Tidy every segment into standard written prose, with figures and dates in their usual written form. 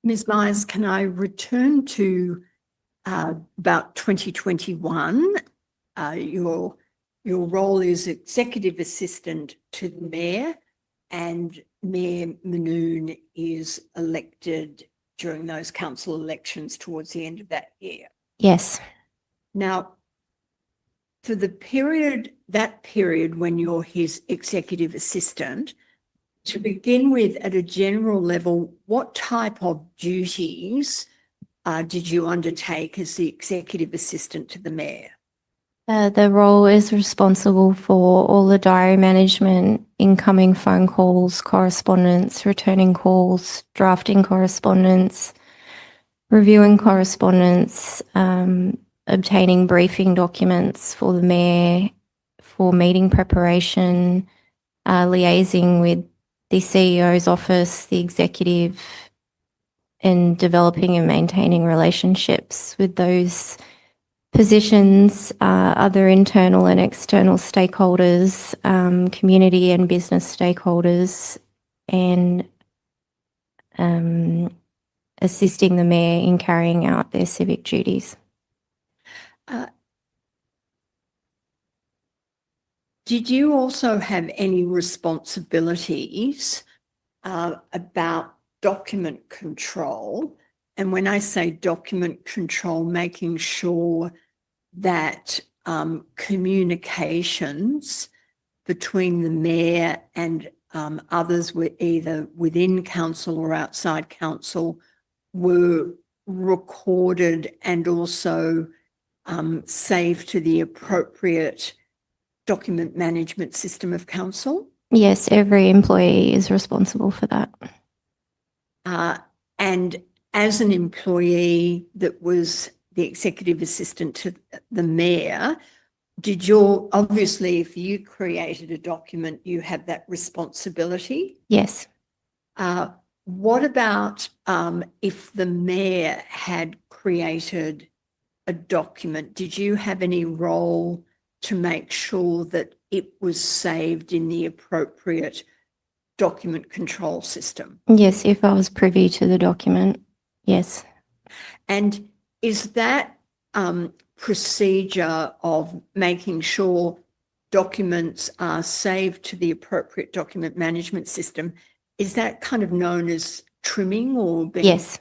Ms. Myers, can I return to about 2021? Your role is executive assistant to the mayor, and Mayor Mannoun is elected during those council elections towards the end of that year. Yes. Now, for that period when you're his executive assistant, to begin with, at a general level, what type of duties did you undertake as the executive assistant to the mayor? The role is responsible for all the diary management, incoming phone calls, correspondence, returning calls, drafting correspondence, reviewing correspondence, obtaining briefing documents for the mayor, for meeting preparation, liaising with the CEO's office, the executive, and developing and maintaining relationships with those positions, other internal and external stakeholders, community and business stakeholders, and assisting the mayor in carrying out their civic duties. Did you also have any responsibilities about document control? And when I say document control, making sure that communications between the mayor and others were either within council or outside council were recorded and also saved to the appropriate document management system of council? Yes, every employee is responsible for that. And as an employee that was the executive assistant to the mayor, obviously, if you created a document, you have that responsibility? Yes. What about if the mayor had created a document? Did you have any role to make sure that it was saved in the appropriate document control system? Yes, if I was privy to the document, yes. And is that procedure of making sure documents are saved to the appropriate document management system, is that kind of known as trimming or being? Yes.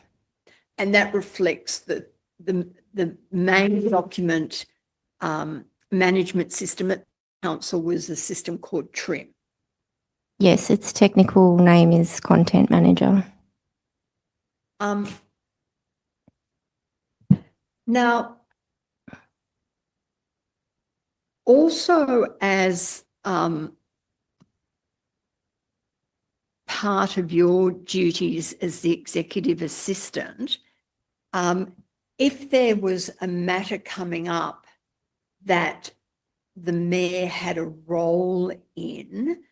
And that reflects that the main document management system at council was a system called TRIM. Yes, its technical name is Content Manager. Now, also as part of your duties as the executive assistant, if there was a matter coming up that the mayor had a role in,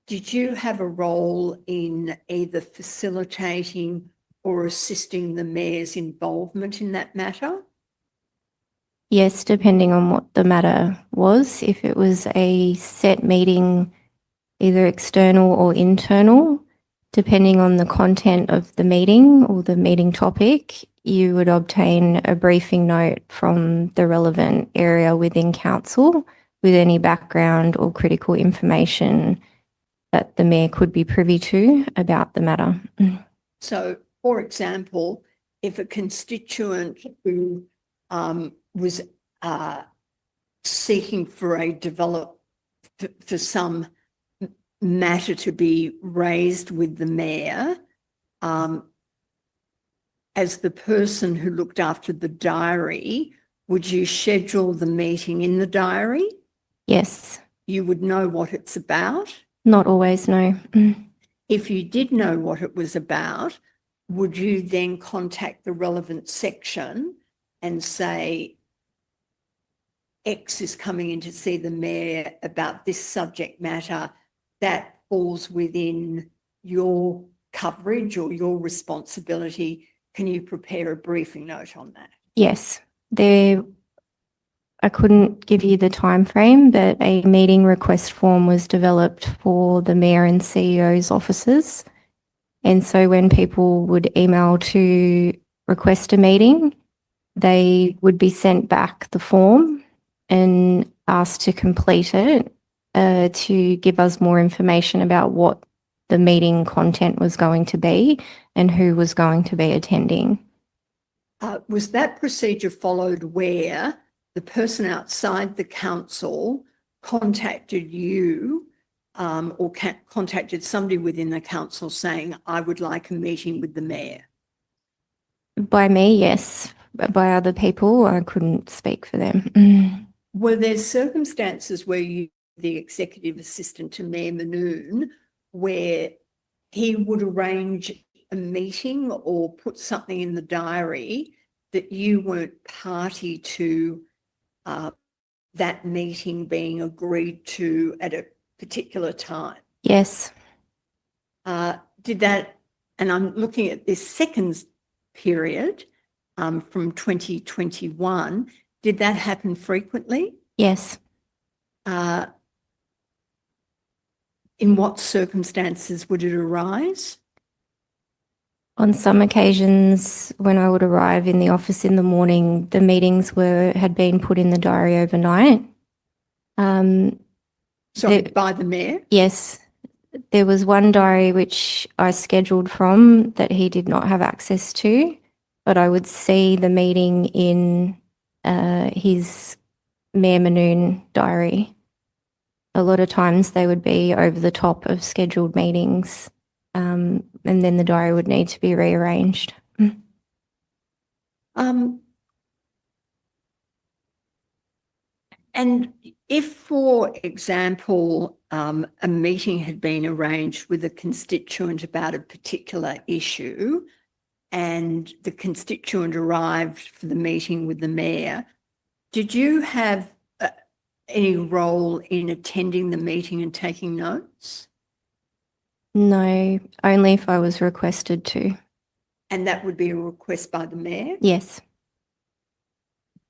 did you have a role in either facilitating or assisting the mayor's involvement in that matter? Yes, depending on what the matter was. If it was a set meeting, either external or internal, depending on the content of the meeting or the meeting topic, you would obtain a briefing note from the relevant area within council with any background or critical information that the mayor could be privy to about the matter. So, for example, if a constituent who was seeking for some matter to be raised with the mayor, as the person who looked after the diary, would you schedule the meeting in the diary? Yes. You would know what it's about? Not always, no. If you did know what it was about, would you then contact the relevant section and say, X is coming in to see the mayor about this subject matter that falls within your coverage or your responsibility? Can you prepare a briefing note on that? Yes. I couldn't give you the time frame, but a meeting request form was developed for the mayor and CEO's offices, And so when people would email to request a meeting, they would be sent back the form and asked to complete it to give us more information about what the meeting content was going to be and who was going to be attending. Was that procedure followed where the person outside the council contacted you or contacted somebody within the council saying, I would like a meeting with the mayor? By me, yes. But by other people, I couldn't speak for them. Were there circumstances where you, the executive assistant to Mayor Mannoun, where he would arrange a meeting or put something in the diary that you weren't party to that meeting being agreed to at a particular time? Yes. Did that, and I'm looking at this second period from 2021, did that happen frequently? Yes. In what circumstances would it arise? On some occasions, when I would arrive in the office in the morning, the meetings had been put in the diary overnight. Sorry, by the mayor? Yes. There was one diary which I scheduled from that he did not have access to, but I would see the meeting in his Mayor Mannoun diary. A lot of times they would be over the top of scheduled meetings, and then the diary would need to be rearranged. And if, for example, a meeting had been arranged with a constituent about a particular issue and the constituent arrived for the meeting with the mayor, did you have any role in attending the meeting and taking notes? No, only if I was requested to. And that would be a request by the mayor? Yes.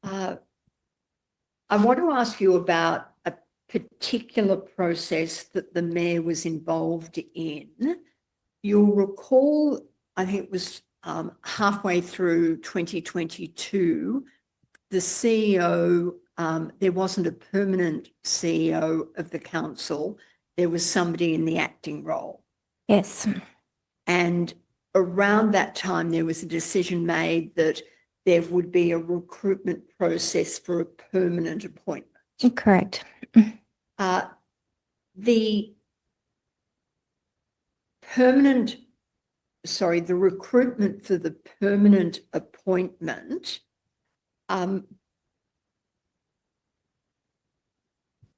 I want to ask you about a particular process that the mayor was involved in. You'll recall, I think it was halfway through 2022, the CEO, there wasn't a permanent CEO of the council. There was somebody in the acting role. Yes. And around that time, there was a decision made that there would be a recruitment process for a permanent appointment. Correct. The recruitment for the permanent appointment,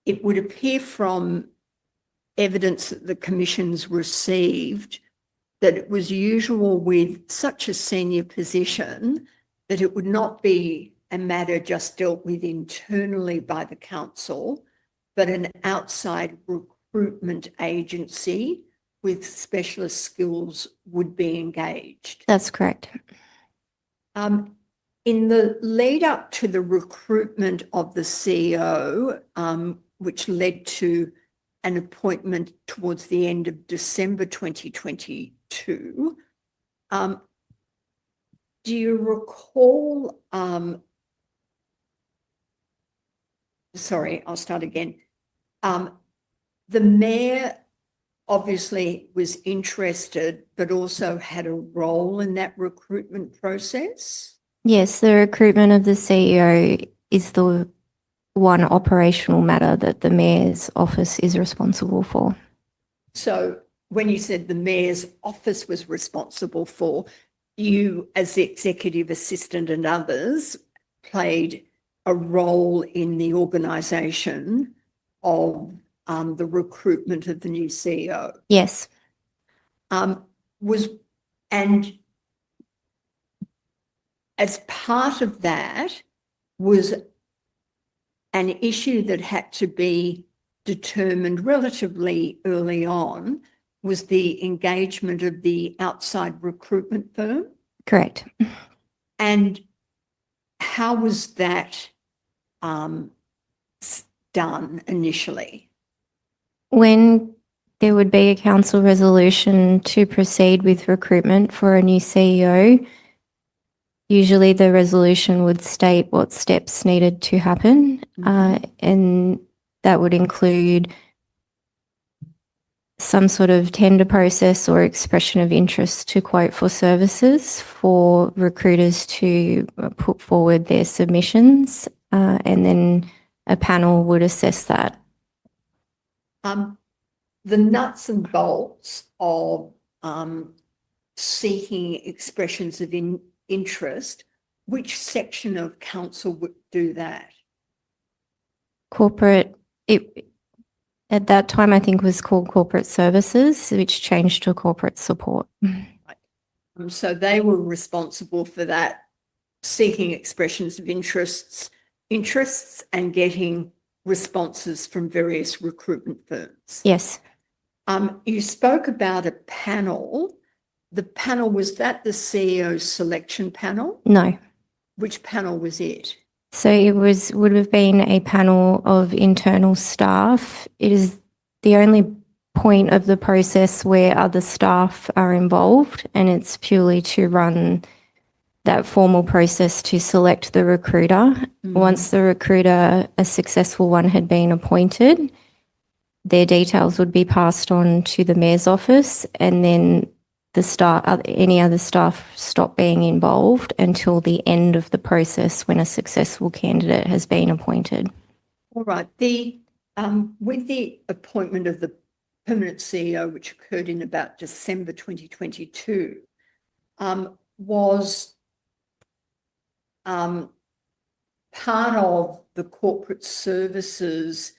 it would appear from evidence that the commission's received that it was usual with such a senior position that it would not be a matter just dealt with internally by the council, but an outside recruitment agency with specialist skills would be engaged. That's correct. In the lead up to the recruitment of the CEO, which led to an appointment towards the end of December 2022, do you recall, sorry, I'll start again. The mayor obviously was interested, but also had a role in that recruitment process? Yes, the recruitment of the CEO is the one operational matter that the mayor's office is responsible for. So when you said the mayor's office was responsible for, you as the executive assistant and others played a role in the organisation of the recruitment of the new CEO. Yes. And as part of that was an issue that had to be determined relatively early on, was the engagement of the outside recruitment firm. Correct. And how was that done initially? When There would be a council resolution to proceed with recruitment for a new CEO. Usually the resolution would state what steps needed to happen, and that would include some sort of tender process or expression of interest to quote for services for recruiters to put forward their submissions, and then a panel would assess that. The nuts and bolts of seeking expressions of interest, which section of council would do that? Corporate, at that time I think was called corporate services, which changed to corporate support. So they were responsible for that, seeking expressions of interests and getting responses from various recruitment firms. Yes. You spoke about a panel. The panel, was that the CEO's selection panel? No. Which panel was it? So it would have been a panel of internal staff. It is the only point of the process where other staff are involved, and it's purely to run that formal process to select the recruiter. Once the recruiter, a successful one, had been appointed, their details would be passed on to the mayor's office, and then any other staff stop being involved until the end of the process when a successful candidate has been appointed. All right. With the appointment of the permanent CEO, which occurred in about December 2022, was part of the corporate services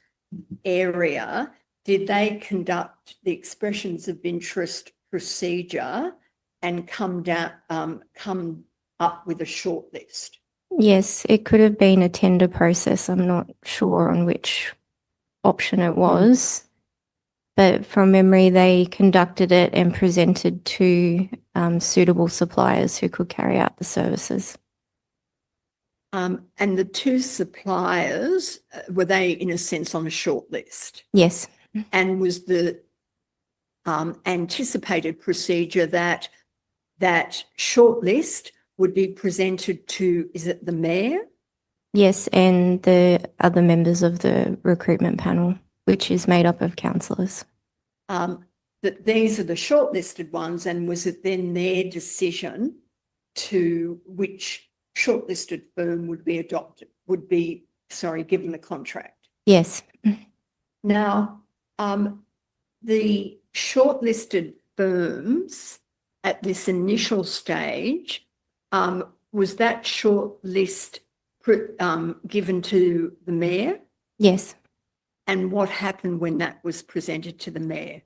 area, did they conduct the expressions of interest procedure and come up with a short list? Yes, it could have been a tender process. I'm not sure on which option it was, but from memory, they conducted it and presented to suitable suppliers who could carry out the services. And the two suppliers, were they in a sense on a short list? Yes. And was the anticipated procedure that short list would be presented to, is it the mayor? Yes, and the other members of the recruitment panel, which is made up of councillors. That these are the shortlisted ones, and was it then their decision to which shortlisted firm would be given the contract? Yes. Now, the shortlisted firms at this initial stage, was that short list given to the mayor? Yes. And what happened when that was presented to the mayor?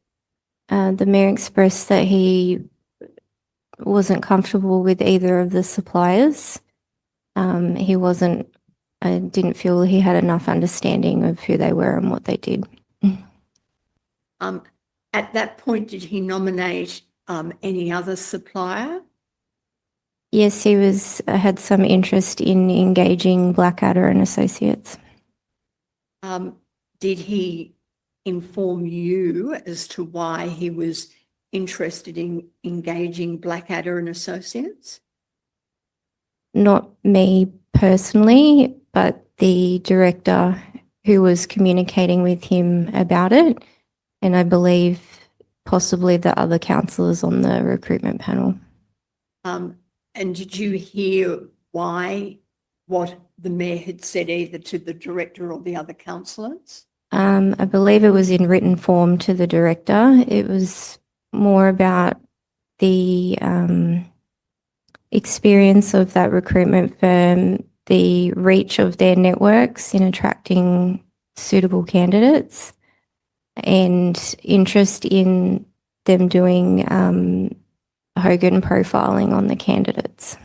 The mayor expressed that he wasn't comfortable with either of the suppliers. He didn't feel he had enough understanding of who they were and what they did. At that point, did he nominate any other supplier? Yes, he had some interest in engaging Blackadder and Associates. Did he inform you as to why he was interested in engaging Blackadder and Associates? Not me personally, but the director who was communicating with him about it, and I believe possibly the other councillors on the recruitment panel. And did you hear what the mayor had said either to the director or the other councillors? I believe it was in written form to the director. It was more about the experience of that recruitment firm, the reach of their networks in attracting suitable candidates, and interest in them doing Hogan profiling on the candidates.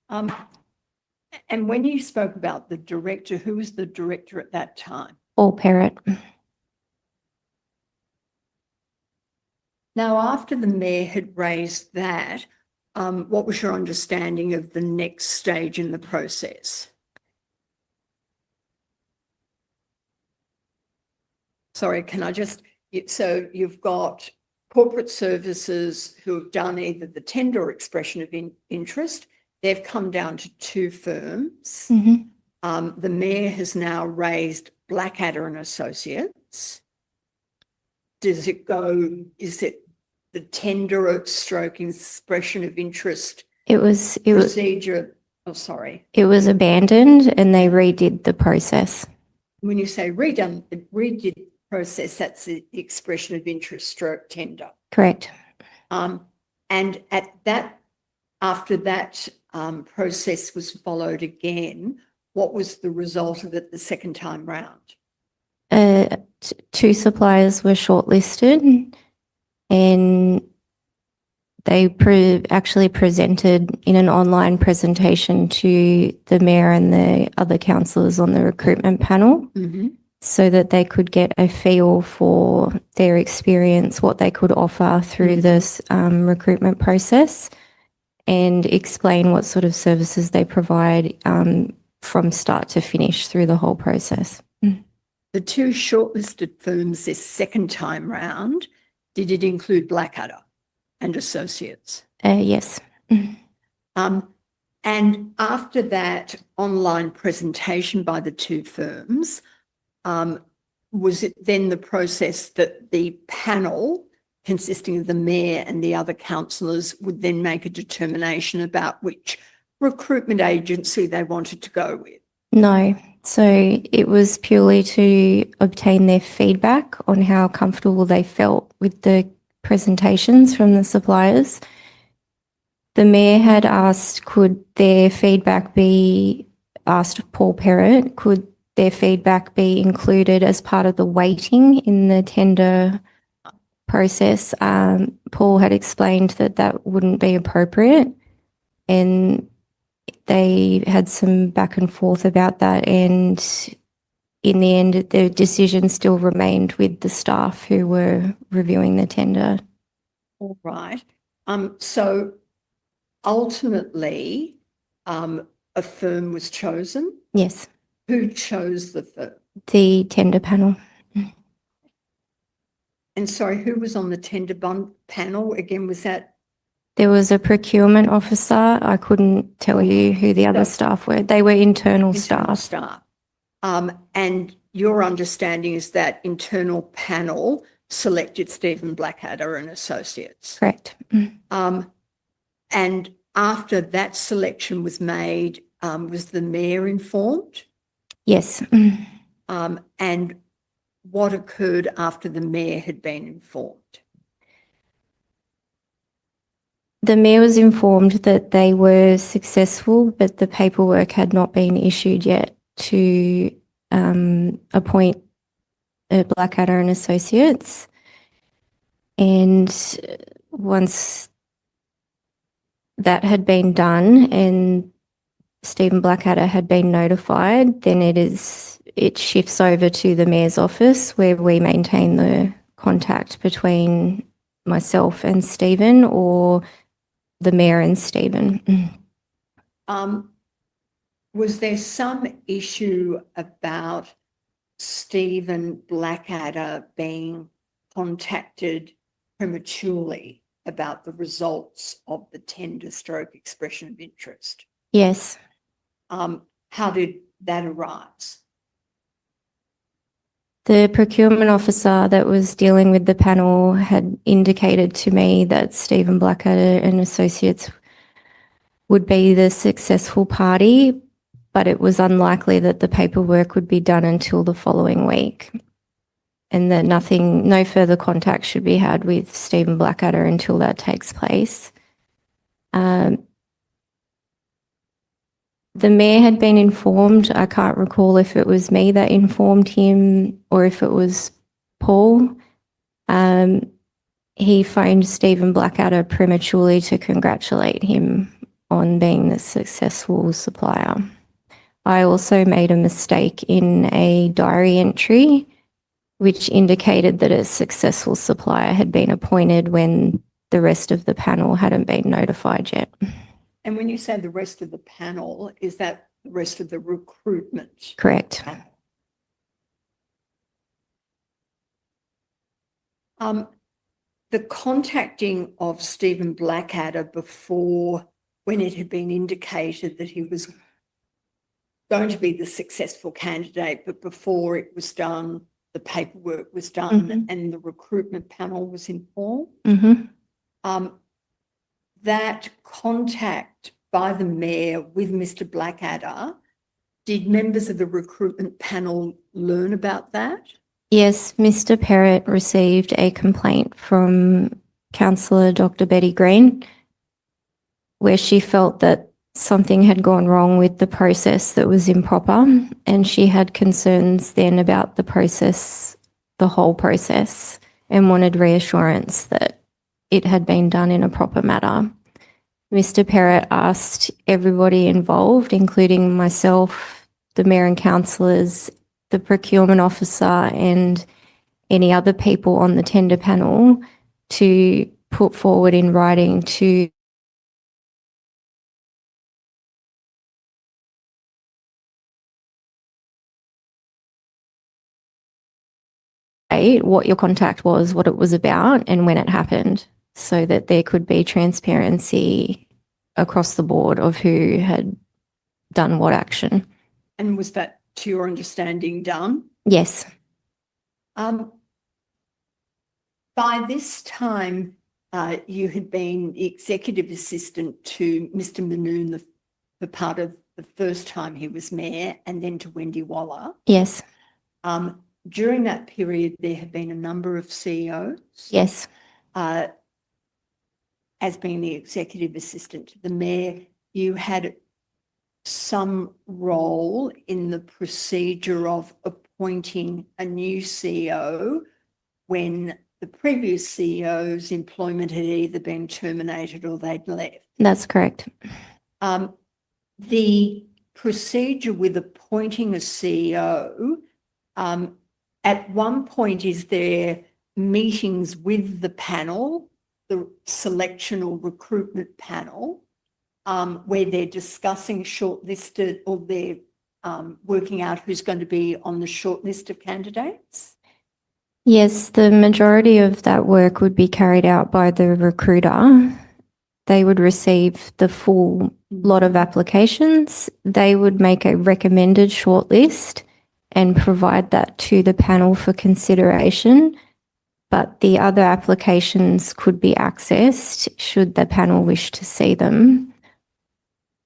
And when you spoke about the director, who was the director at that time? Paul Perrott. Now, after the mayor had raised that, what was your understanding of the next stage in the process? Sorry, can I just So you've got corporate services who have done either the tender or expression of interest. They've come down to 2 firms. The mayor has now raised Blackadder and Associates. Is it the tender stroke expression of interest procedure? Oh, sorry. It was abandoned and they redid the process. When you say redid the process, that's the expression of interest stroke tender. Correct. And after that process was followed again, what was the result of it the second time round? 2 suppliers were shortlisted and they actually presented in an online presentation to the mayor and the other councillors on the recruitment panel so that they could get a feel for their experience, what they could offer through this recruitment process, and explain what sort of services they provide from start to finish through the whole process. The 2 shortlisted firms this second time round, did it include Blackadder and Associates? Yes. And after that online presentation by the 2 firms, was it then the process that the panel, consisting of the mayor and the other councillors, would then make a determination about which recruitment agency they wanted to go with? No. So it was purely to obtain their feedback on how comfortable they felt with the presentations from the suppliers. The mayor had asked, could their feedback be, asked Paul Perrott, could their feedback be included as part of the weighting in the tender process? Paul had explained that that wouldn't be appropriate, and they had some back and forth about that, and in the end the decision still remained with the staff who were reviewing the tender. All right. So ultimately a firm was chosen? Yes. Who chose the firm? The tender panel. And sorry, who was on the tender panel again? Was that? There was a procurement officer. I couldn't tell you who the other staff were. They were internal staff. And your understanding is that internal panel selected Stephen Blackadder and Associates? Correct. And after that selection was made, was the mayor informed? Yes. And what occurred after the mayor had been informed? The mayor was informed that they were successful, but the paperwork had not been issued yet to appoint Blackadder and Associates. And once that had been done and Stephen Blackadder had been notified, then it shifts over to the mayor's office, where we maintain the contact between myself and Stephen, or the mayor and Stephen. Was there some issue about Stephen Blackadder being contacted prematurely about the results of the tender stroke expression of interest? Yes. How did that arise? The procurement officer that was dealing with the panel had indicated to me that Stephen Blackadder and Associates would be the successful party, but it was unlikely that the paperwork would be done until the following week, and that no further contact should be had with Stephen Blackadder until that takes place. The mayor had been informed. I can't recall if it was me that informed him or if it was Paul. He phoned Stephen Blackadder prematurely to congratulate him on being the successful supplier. I also made a mistake in a diary entry which indicated that a successful supplier had been appointed when the rest of the panel hadn't been notified yet. And when you say the rest of the panel, is that the rest of the recruitment? Correct. The contacting of Stephen Blackadder before, when it had been indicated that he was going to be the successful candidate, but before it was done, the paperwork was done and the recruitment panel was informed. That contact by the mayor with Mr. Blackadder, did members of the recruitment panel learn about that? Yes, Mr. Perrott received a complaint from Councillor Dr. Betty Green, where she felt that something had gone wrong with the process that was improper, and she had concerns then about the process, the whole process, and wanted reassurance that it had been done in a proper manner. Mr. Perrott asked everybody involved, including myself, the mayor and councillors, the procurement officer, and any other people on the tender panel, to put forward in writing to what your contact was, what it was about, and when it happened, so that there could be transparency across the board of who had done what action. And was that, to your understanding, done? Yes. By this time, you had been the executive assistant to Mr. Mannoun for part of the first time he was mayor, and then to Wendy Waller. Yes. During that period, there have been a number of CEOs. Yes. As being the executive assistant to the mayor, you had some role in the procedure of appointing a new CEO when the previous CEO's employment had either been terminated or they'd left. That's correct. The procedure with appointing a CEO, at one point, is there meetings with the panel, the selection or recruitment panel, where they're discussing shortlisted, or they're working out who's going to be on the short list of candidates? Yes, the majority of that work would be carried out by the recruiter. They would receive the full lot of applications. They would make a recommended shortlist and provide that to the panel for consideration. But the other applications could be accessed should the panel wish to see them.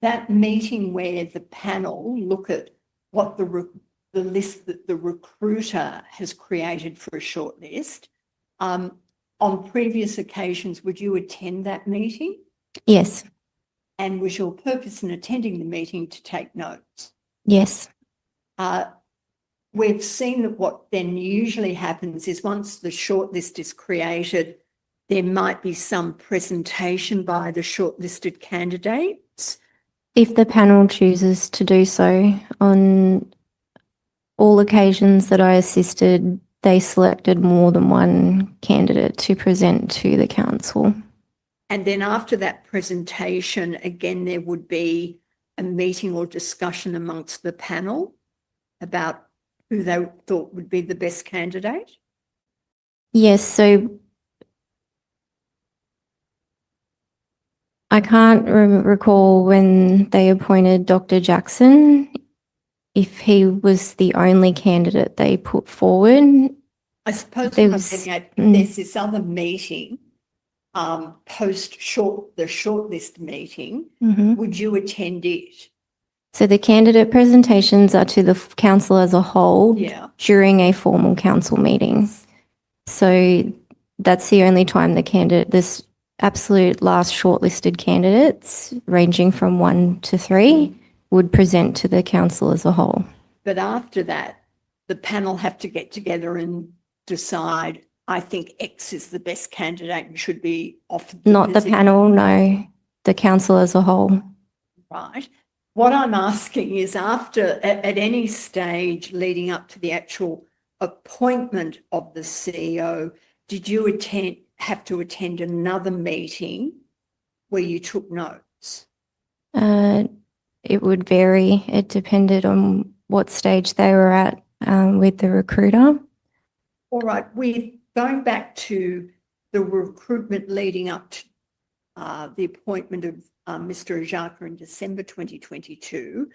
That meeting where the panel look at what the list that the recruiter has created for a shortlist, on previous occasions, would you attend that meeting? Yes. And was your purpose in attending the meeting to take notes? Yes. We've seen that what then usually happens is once the shortlist is created, there might be some presentation by the shortlisted candidates. If the panel chooses to do so. On all occasions that I assisted, they selected more than one candidate to present to the council. And then after that presentation, again, there would be a meeting or discussion amongst the panel about who they thought would be the best candidate? Yes, so I can't recall when they appointed Dr. Jackson, if he was the only candidate they put forward. I suppose what I'm getting at, there's this other meeting, the shortlist meeting. Would you attend it? So the candidate presentations are to the council as a whole during a formal council meeting. So that's the only time this absolute last shortlisted candidates, ranging from 1 to 3, would present to the council as a whole. But after that, the panel have to get together and decide, I think X is the best candidate and should be offered. Not the panel, no, the council as a whole. Right. What I'm asking is, at any stage leading up to the actual appointment of the CEO, did you have to attend another meeting where you took notes? It would vary. It depended on what stage they were at with the recruiter. All right. With going back to the recruitment leading up to the appointment of Mr. Ajaka in December 2022,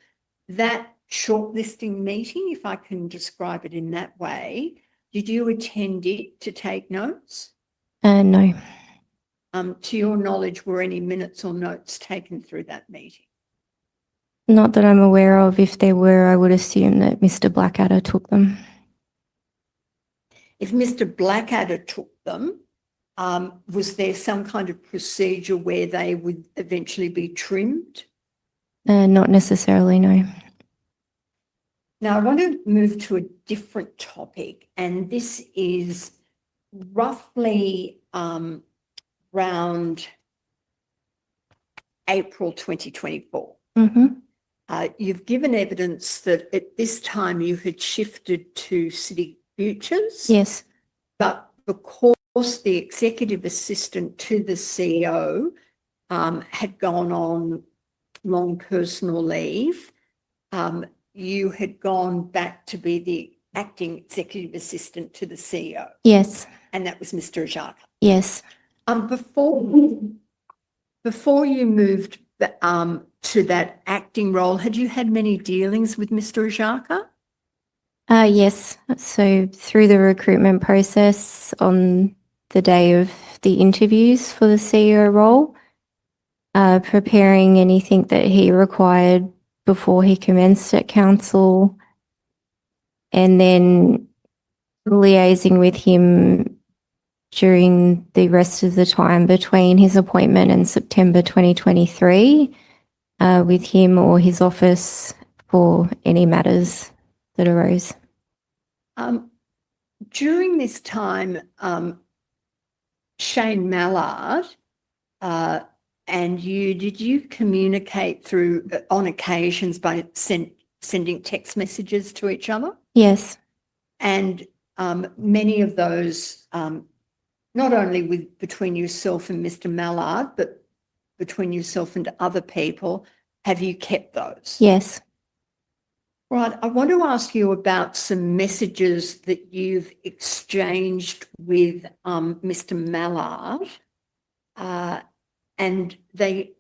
that shortlisting meeting, if I can describe it in that way, did you attend it to take notes? No. To your knowledge, were any minutes or notes taken through that meeting? Not that I'm aware of. If there were, I would assume that Mr. Blackadder took them. If Mr. Blackadder took them, was there some kind of procedure where they would eventually be trimmed? Not necessarily, no. Now, I want to move to a different topic, and this is roughly around April 2024. Mm-hmm. You've given evidence that at this time you had shifted to City Futures. Yes. But because the executive assistant to the CEO had gone on long personal leave, you had gone back to be the acting executive assistant to the CEO. Yes. And that was Mr. Ajaka. Yes. Before you moved to that acting role, had you had many dealings with Mr. Ajaka? Yes. So through the recruitment process on the day of the interviews for the CEO role, preparing anything that he required before he commenced at council, and then liaising with him during the rest of the time between his appointment and September 2023 with him or his office for any matters that arose. During this time, Shane Mallard and did you communicate through on occasions by sending text messages to each other? Yes. And many of those, not only between yourself and Mr. Mallard, but between yourself and other people, have you kept those? Yes. Right. I want to ask you about some messages that you've exchanged with Mr. Mallard, and they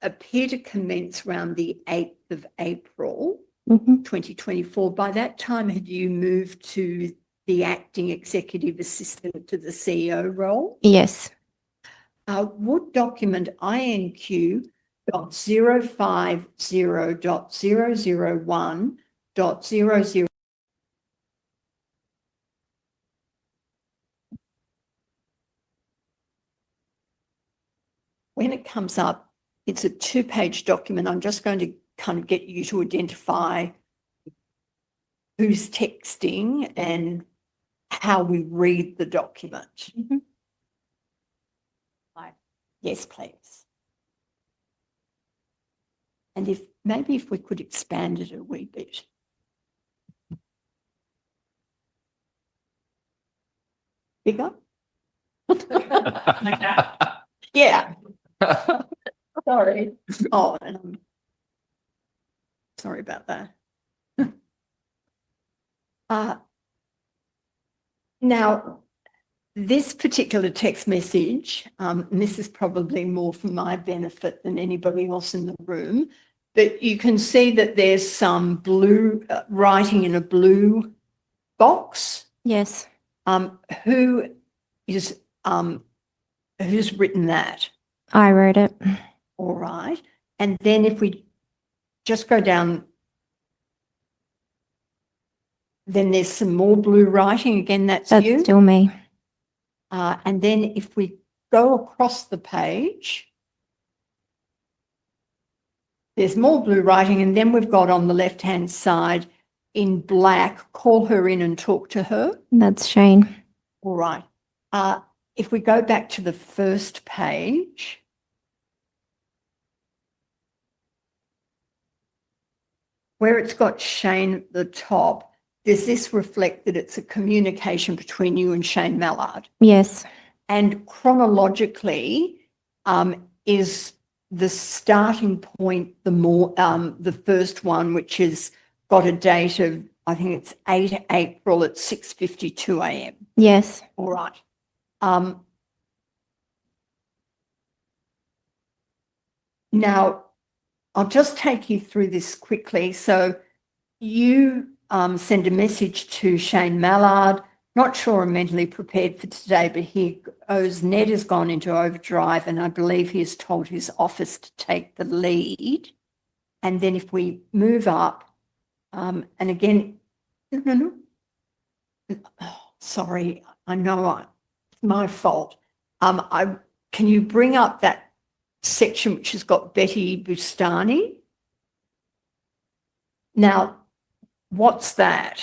appear to commence around the 8th of April, 2024. By that time, had you moved to the acting executive assistant to the CEO role? Yes. Would document INQ.050.001.00 when it comes up, it's a 2-page document. I'm just going to kind of get you to identify who's texting and how we read the document. Yes, please. And maybe if we could expand it a wee bit. Bigger? Yeah. Sorry. Oh, and I'm sorry about that. Now, this particular text message, and this is probably more for my benefit than anybody else in the room, but you can see that there's some blue writing in a blue box. Yes. Who's written that? I wrote it. All right. And then if we just go down, then there's some more blue writing. Again, that's you. That's still me. And then if we go across the page, there's more blue writing, and then we've got on the left-hand side in black, call her in and talk to her. That's Shane. All right. If we go back to the first page, where it's got Shane at the top, does this reflect that it's a communication between you and Shane Mallard? Yes. And chronologically, is the starting point the first one, which has got a date of I think it's 8 April at 6:52 a.m. Yes. All right. Now, I'll just take you through this quickly. So you send a message to Shane Mallard, not sure I'm mentally prepared for today, but he goes, Ned has gone into overdrive and I believe he has told his office to take the lead. And then if we move up, and again, no. Oh, sorry, I know it's my fault. Can you bring up that section which has got Betty Bustani? Now, what's that?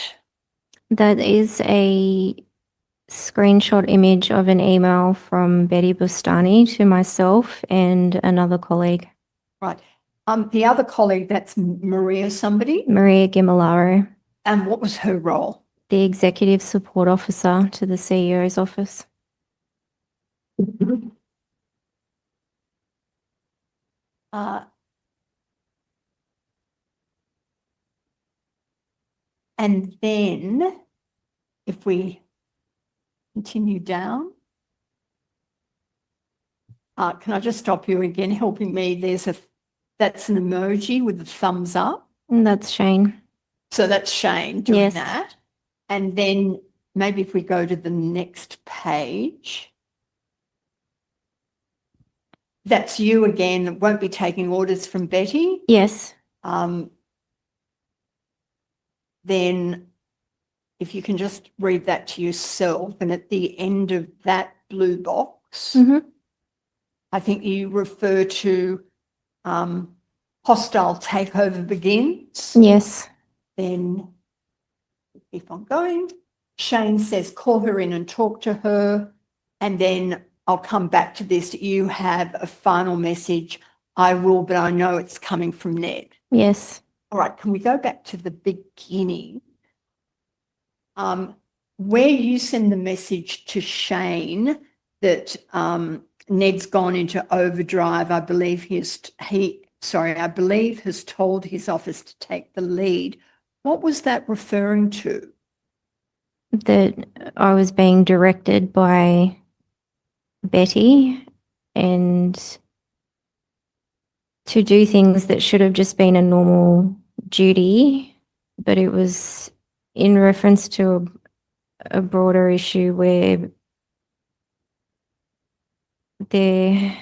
That is a screenshot image of an email from Betty Bustani to myself and another colleague. Right. The other colleague, that's Maria somebody. Maria Gimilaro. And what was her role? The Executive Support Officer to the CEO's office. And then if we continue down, can I just stop you again, helping me? That's an emoji with a thumbs up. And that's Shane. So that's Shane doing Yes. that. And then maybe if we go to the next page, that's you again. Won't be taking orders from Betty. Yes. Then if you can just read that to yourself, and at the end of that blue box, I think you refer to hostile takeover begins. Yes. Then keep on going. Shane says, call her in and talk to her. And then I'll come back to this. You have a final message. I will, but I know it's coming from Ned. Yes. All right, can we go back to the beginning? Where you send the message to Shane that Ned's gone into overdrive, I believe I believe has told his office to take the lead. What was that referring to? That I was being directed by Betty and to do things that should have just been a normal duty, but it was in reference to a broader issue where there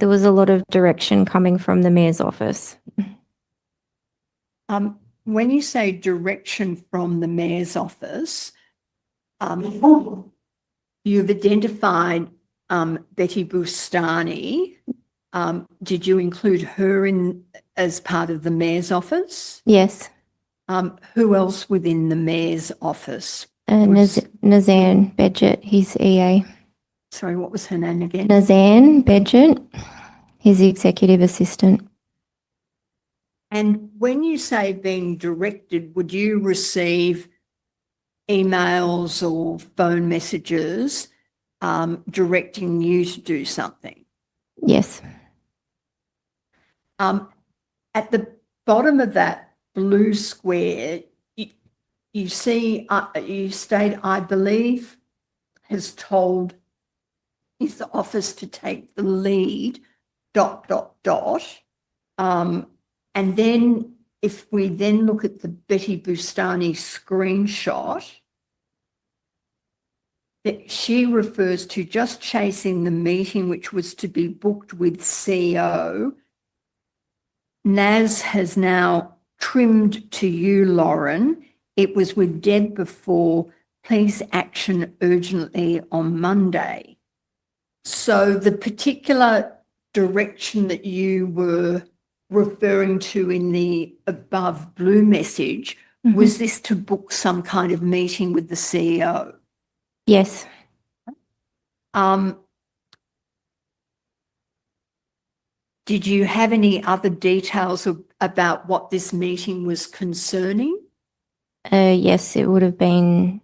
was a lot of direction coming from the mayor's office. When you say direction from the mayor's office, you've identified Betty Bustani. Did you include her in as part of the mayor's office? Yes. Who else within the mayor's office? Nazan Bedget, his EA. Sorry, what was her name again? Nazan Bedget, his executive assistant. And when you say being directed, would you receive emails or phone messages directing you to do something? Yes. At the bottom of that blue square, you see, you state, I believe, has told his office to take the lead, ... And then if we then look at the Betty Bustani screenshot, that she refers to just chasing the meeting which was to be booked with CEO. Naz has now trimmed to you, Lauren. It was with Deb before. Please action urgently on Monday. So the particular direction that you were referring to in the above blue message, was this to book some kind of meeting with the CEO? Yes. Did you have any other details about what this meeting was concerning? Yes, it would have been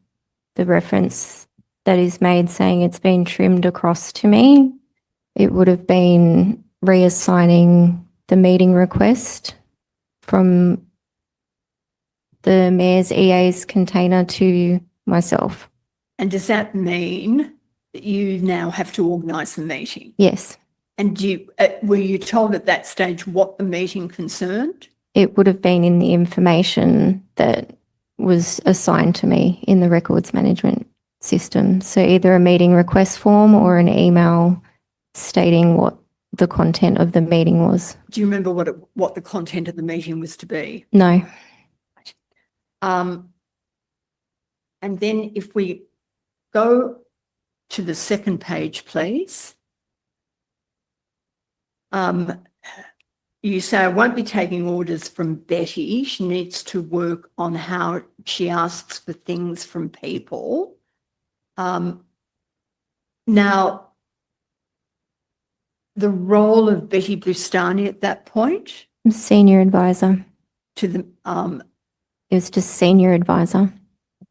the reference that is made saying it's been trimmed across to me. It would have been reassigning the meeting request from the Mayor's EA's container to myself. And does that mean that you now have to organise the meeting? Yes. And were you told at that stage what the meeting concerned? It would have been in the information that was assigned to me in the records management system. So either a meeting request form or an email stating what the content of the meeting was. Do you remember what the content of the meeting was to be? No. And then if we go to the second page, please. You say, I won't be taking orders from Betty. She needs to work on how she asks for things from people. Now, the role of Betty Bustani at that point? Senior advisor. To the It was just senior advisor.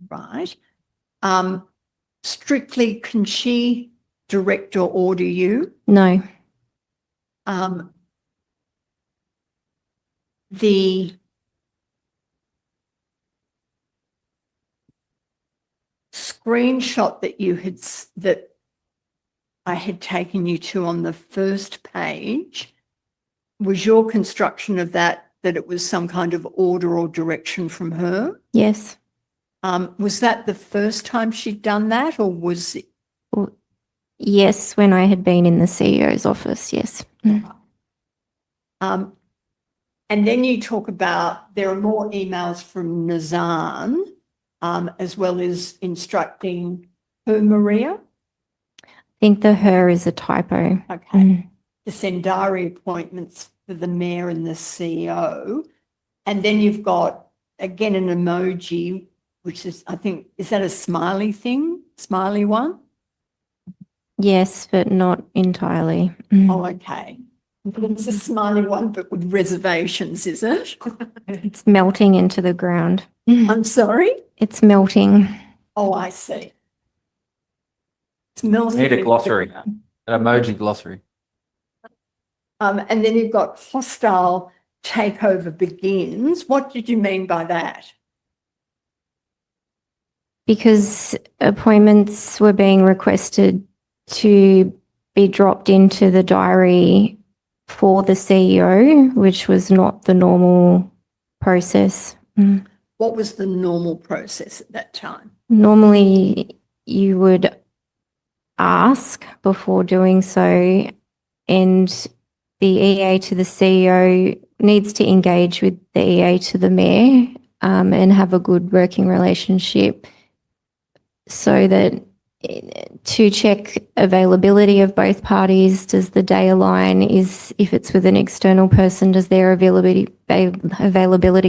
Right. Strictly, can she direct or order you? No. The screenshot that that I had taken you to on the first page, was your construction of that it was some kind of order or direction from her? Yes. Was that the first time she'd done that, or was it? Yes, when I had been in the CEO's office, yes. And then you talk about there are more emails from Nazan, as well as instructing her, Maria. I think the her is a typo. Okay. To send diary appointments for the mayor and the CEO. And then you've got, again, an emoji, which is, I think, is that a smiley thing? Smiley one? Yes, but not entirely. Oh, okay. It's a smiley one, but with reservations, is it? It's melting into the ground. I'm sorry? It's melting. Oh, I see. It's melting. Need a glossary, an emoji glossary. And then you've got hostile takeover begins. What did you mean by that? Because appointments were being requested to be dropped into the diary for the CEO, which was not the normal process. What was the normal process at that time? Normally, you would ask before doing so, and the EA to the CEO needs to engage with the EA to the mayor and have a good working relationship so that to check availability of both parties, does the day align? If it's with an external person, does their availability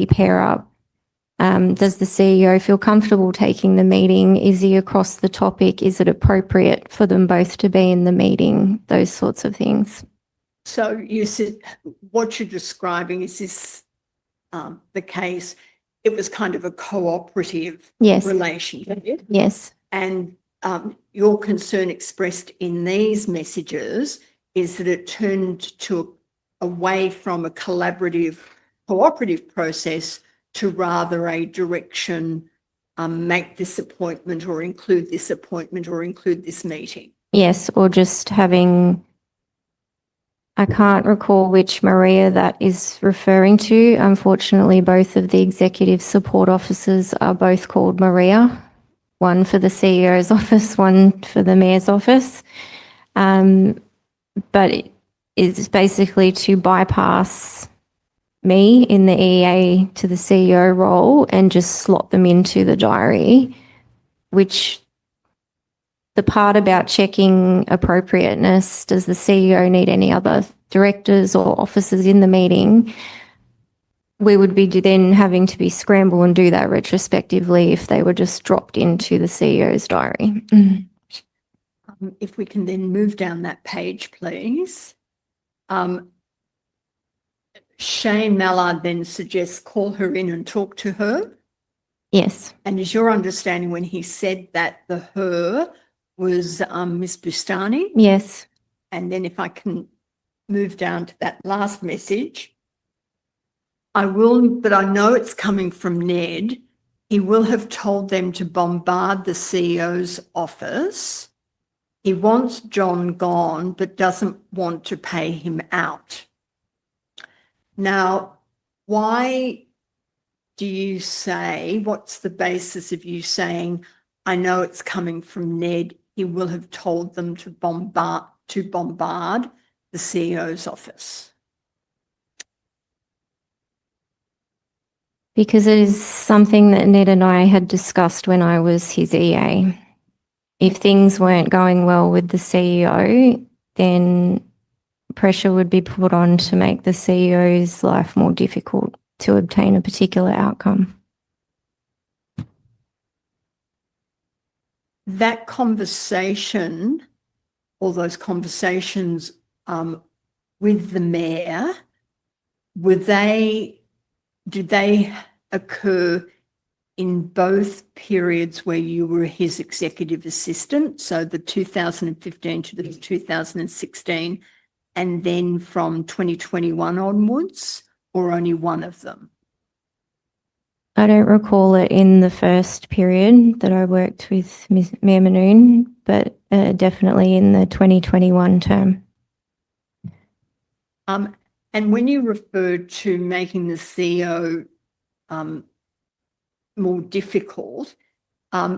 pair up? Does the CEO feel comfortable taking the meeting? Is he across the topic? Is it appropriate for them both to be in the meeting? Those sorts of things. So you said what you're describing, is this the case? It was kind of a cooperative relationship. Yes. And your concern expressed in these messages is that it turned away from a collaborative, cooperative process to rather a direction, make this appointment or include this appointment or include this meeting. Yes, or just having, I can't recall which Maria that is referring to. Unfortunately, both of the executive support officers are both called Maria. One for the CEO's office, one for the mayor's office. But it's basically to bypass me in the EA to the CEO role and just slot them into the diary, which the part about checking appropriateness, does the CEO need any other directors or officers in the meeting? We would be then having to be scramble and do that retrospectively if they were just dropped into the CEO's diary. If we can then move down that page, please. Shane Mallard then suggests call her in and talk to her. Yes. And is your understanding when he said that the her was Miss Bustani? Yes. And then if I can move down to that last message. I will, but I know it's coming from Ned. He will have told them to bombard the CEO's office. He wants John gone, but doesn't want to pay him out. Now, why do you say, what's the basis of you saying, I know it's coming from Ned, he will have told them to bombard the CEO's office? Because it is something that Ned and I had discussed when I was his EA. If things weren't going well with the CEO, then pressure would be put on to make the CEO's life more difficult to obtain a particular outcome. That conversation, all those conversations with the mayor, did they occur in both periods where you were his executive assistant, so the 2015 to the 2016, and then from 2021 onwards, or only one of them? I don't recall it in the first period that I worked with Mayor Mannoun, but definitely in the 2021 term. And when you referred to making the CEO more difficult,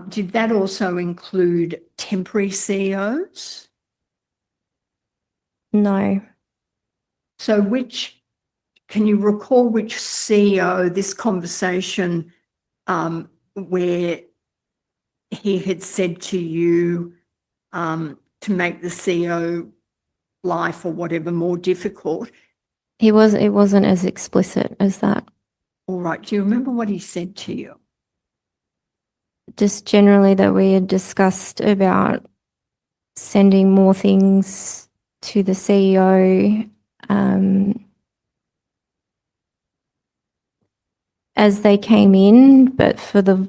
did that also include temporary CEOs? No. So can you recall which CEO this conversation where he had said to you to make the CEO life or whatever more difficult? It wasn't as explicit as that. All right. Do you remember what he said to you? Just generally that we had discussed about sending more things to the CEO as they came in, but for the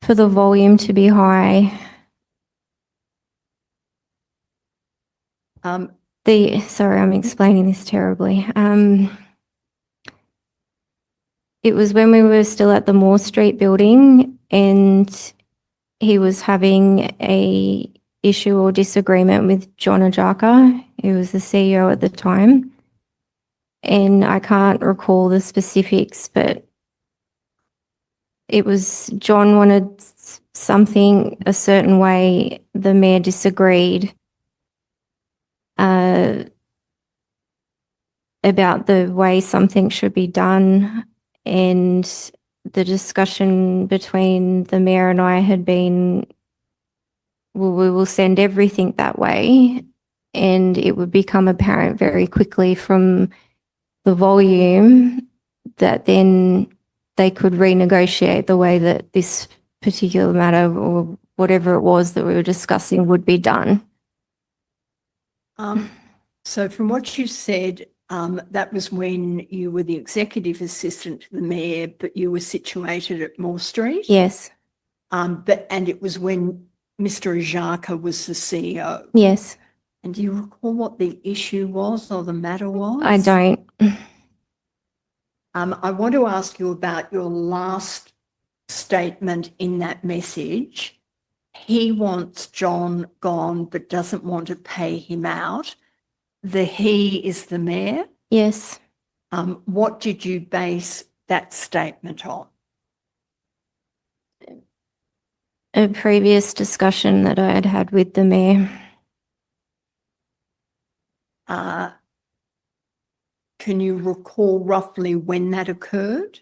volume to be high. Sorry, I'm explaining this terribly. It was when we were still at the Moore Street building and he was having a issue or disagreement with John Ajaka, who was the CEO at the time. And I can't recall the specifics, but it was John wanted something a certain way, the mayor disagreed about the way something should be done, and the discussion between the mayor and I had been, well, we will send everything that way, and it would become apparent very quickly from the volume that then they could renegotiate the way that this particular matter or whatever it was that we were discussing would be done. So from what you said, that was when you were the executive assistant to the mayor, but you were situated at Moore Street? Yes. And it was when Mr. Ajaka was the CEO? Yes. And do you recall what the issue was or the matter was? I don't. I want to ask you about your last statement in that message. He wants John gone, but doesn't want to pay him out. The he is the mayor? Yes. What did you base that statement on? A previous discussion that I had had with the mayor. Can you recall roughly when that occurred?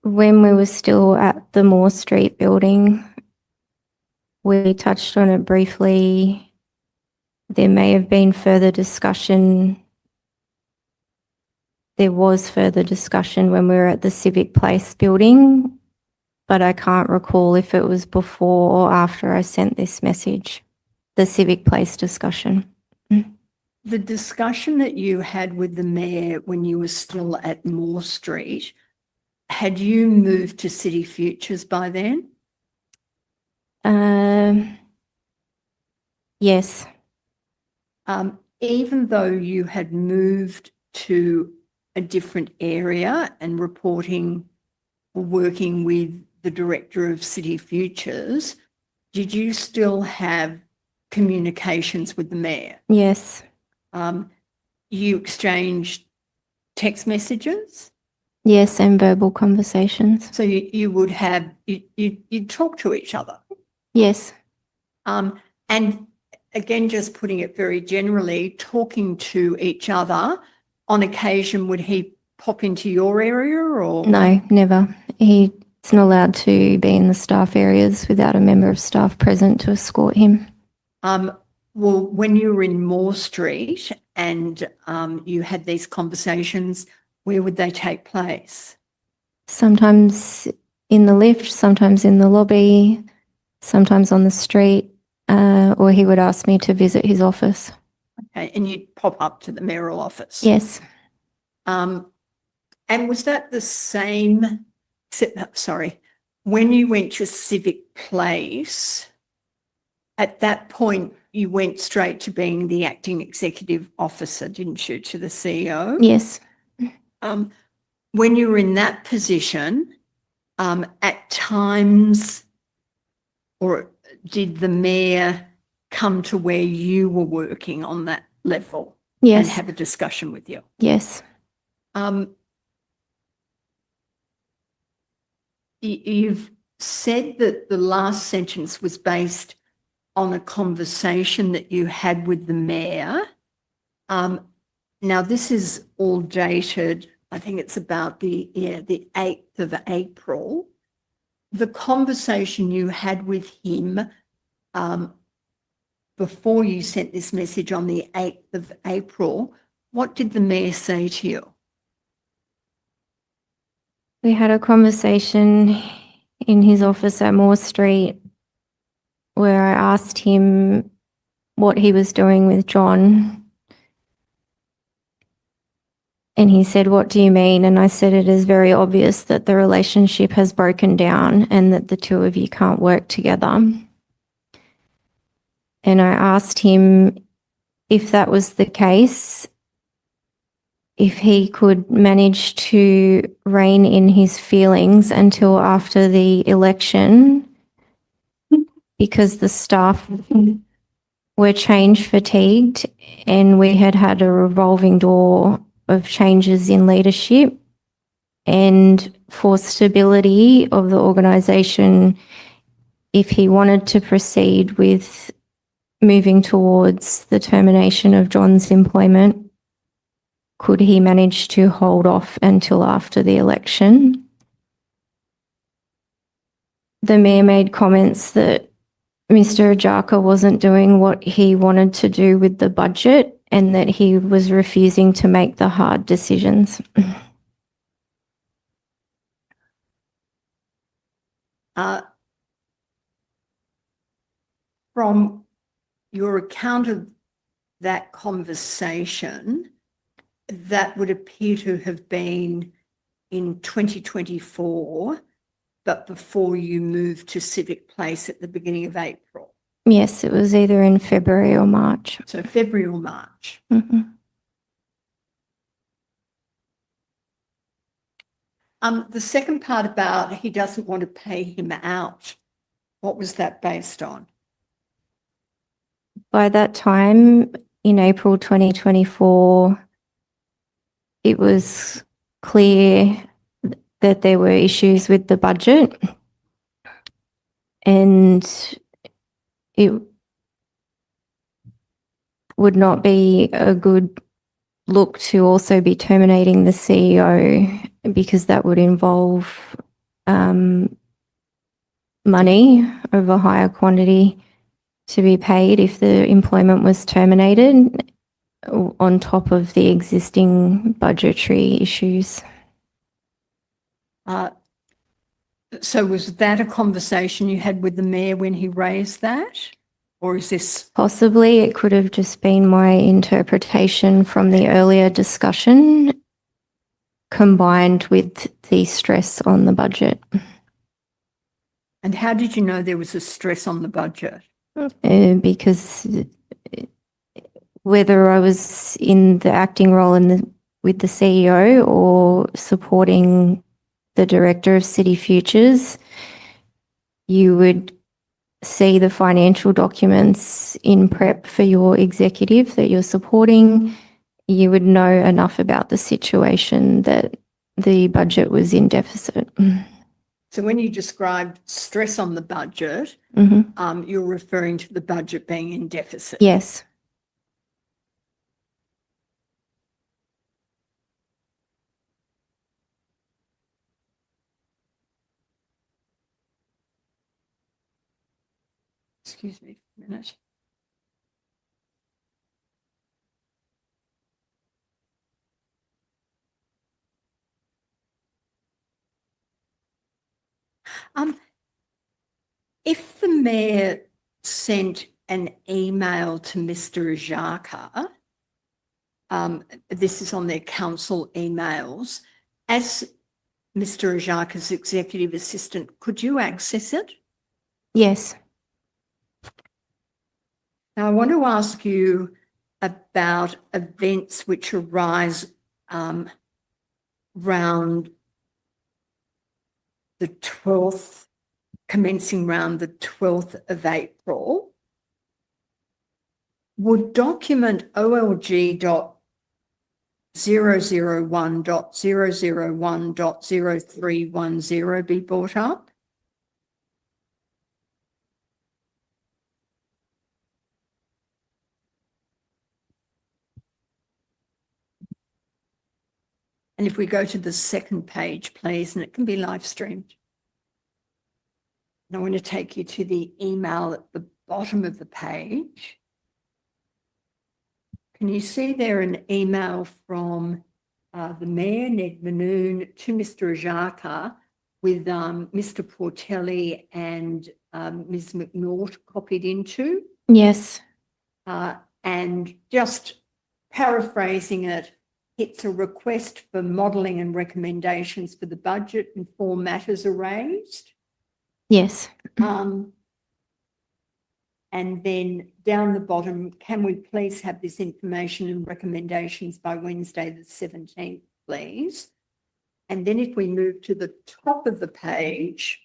When we were still at the Moore Street building, we touched on it briefly. There may have been further discussion. There was further discussion when we were at the Civic Place building, but I can't recall if it was before or after I sent this message, the Civic Place discussion. The discussion that you had with the mayor when you were still at Moore Street, had you moved to City Futures by then? Yes. Even though you had moved to a different area and reporting or working with the Director of City Futures, did you still have communications with the Mayor? Yes. You exchanged text messages? Yes, and verbal conversations. So you would have, you'd talk to each other. Yes. And again, just putting it very generally, talking to each other, on occasion, would he pop into your area or? No, never. He's not allowed to be in the staff areas without a member of staff present to escort him. Well, when you were in Moore Street and you had these conversations, where would they take place? Sometimes in the lift, sometimes in the lobby, sometimes on the street, or he would ask me to visit his office. Okay, and you'd pop up to the mayoral office? Yes. And was that the same, sorry, when you went to Civic Place, at that point, you went straight to being the acting executive officer, didn't you, to the CEO? Yes. When you were in that position, at times, or did the mayor come to where you were working on that level and Yes. have a discussion with you? Yes. You've said that the last sentence was based on a conversation that you had with the mayor. Now, this is all dated, I think it's about the 8th of April. The conversation you had with him before you sent this message on the 8th of April, what did the mayor say to you? We had a conversation in his office at Moore Street where I asked him what he was doing with John. And he said, "What do you mean?" And I said, "It is very obvious that the relationship has broken down and that the two of you can't work together." And I asked him if that was the case, if he could manage to rein in his feelings until after the election, because the staff were change fatigued and we had had a revolving door of changes in leadership, and for stability of the organisation, if he wanted to proceed with moving towards the termination of John's employment, could he manage to hold off until after the election? The mayor made comments that Mr. Ajaka wasn't doing what he wanted to do with the budget and that he was refusing to make the hard decisions. From your account of that conversation, that would appear to have been in 2024, but before you moved to Civic Place at the beginning of April. Yes, it was either in February or March. So February or March. Mhm. The second part about he doesn't want to pay him out, what was that based on? By that time, in April 2024, it was clear that there were issues with the budget, and it would not be a good look to also be terminating the CEO, because that would involve money of a higher quantity to be paid if the employment was terminated, on top of the existing budgetary issues. So was that a conversation you had with the mayor when he raised that? Or is this? Possibly it could have just been my interpretation from the earlier discussion combined with the stress on the budget. And how did you know there was a stress on the budget? Because whether I was in the acting role in the with the CEO or supporting the Director of City Futures, you would see the financial documents in prep for your executive that you're supporting. You would know enough about the situation that the budget was in deficit. So when you described stress on the budget, you're referring to the budget being in deficit. Yes. Excuse me for a minute. If the mayor sent an email to Mr. Ajaka, this is on their council emails, as Mr. Ajaka's executive assistant, could you access it? Yes. Now, I want to ask you about events which arise round the 12th, commencing round the 12th of April. Would document OLG.001.001.0310 be brought up? And if we go to the second page, please, and it can be live streamed. And I want to take you to the email at the bottom of the page. Can you see there an email from the Mayor, Ned Mannoun, to Mr. Ajaka with Mr. Portelli and Ms. McNaught copied into? Yes. And just paraphrasing it, it's a request for modelling and recommendations for the budget and 4 matters are raised. Yes. And then down the bottom, can we please have this information and recommendations by Wednesday the 17th, please? And then if we move to the top of the page,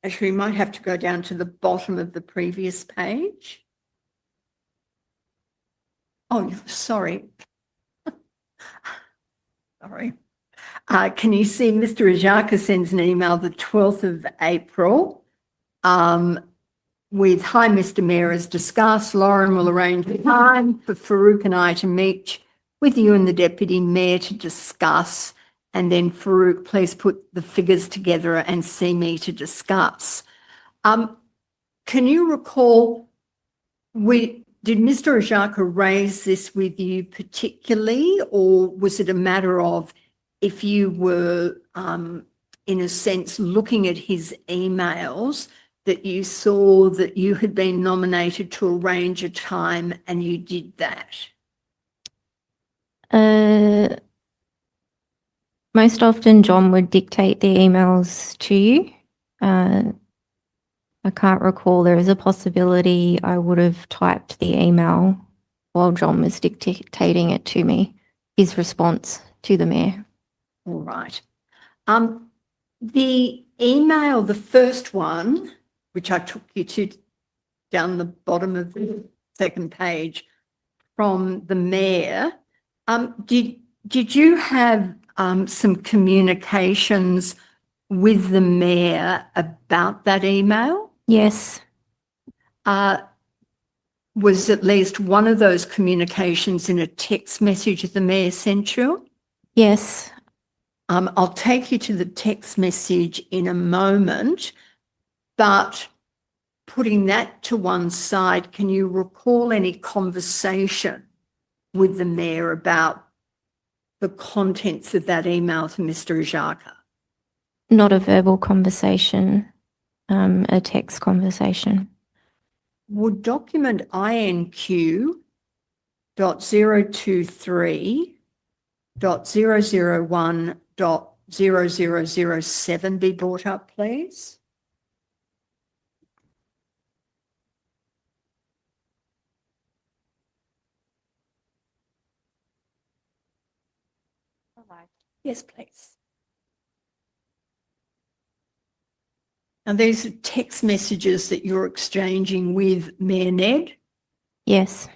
actually we might have to go down to the bottom of the previous page. Oh, sorry. Sorry. Can you see Mr. Ajaka sends an email the 12th of April with, "Hi, Mr. Mayor, as discussed, Lauren will arrange a time for Farouk and I to meet with you and the Deputy Mayor to discuss. And then Farouk, please put the figures together and see me to discuss." Can you recall, did Mr. Ajaka raise this with you particularly, or was it a matter of if you were, in a sense, looking at his emails, that you saw that you had been nominated to arrange a time and you did that? Most often John would dictate the emails to you. I can't recall. There is a possibility I would have typed the email while John was dictating it to me, his response to the mayor. All right. The email, the first one, which I took you to down the bottom of the second page from the mayor, did you have some communications with the mayor about that email? Yes. Was at least one of those communications in a text message that the mayor sent you? Yes. I'll take you to the text message in a moment, but putting that to one side, can you recall any conversation with the mayor about the contents of that email to Mr. Ajaka? Not a verbal conversation, a text conversation. Would document INQ.023.001.0007 be brought up, please? Yes, please. Now, these are text messages that you're exchanging with Mayor Ned. Yes.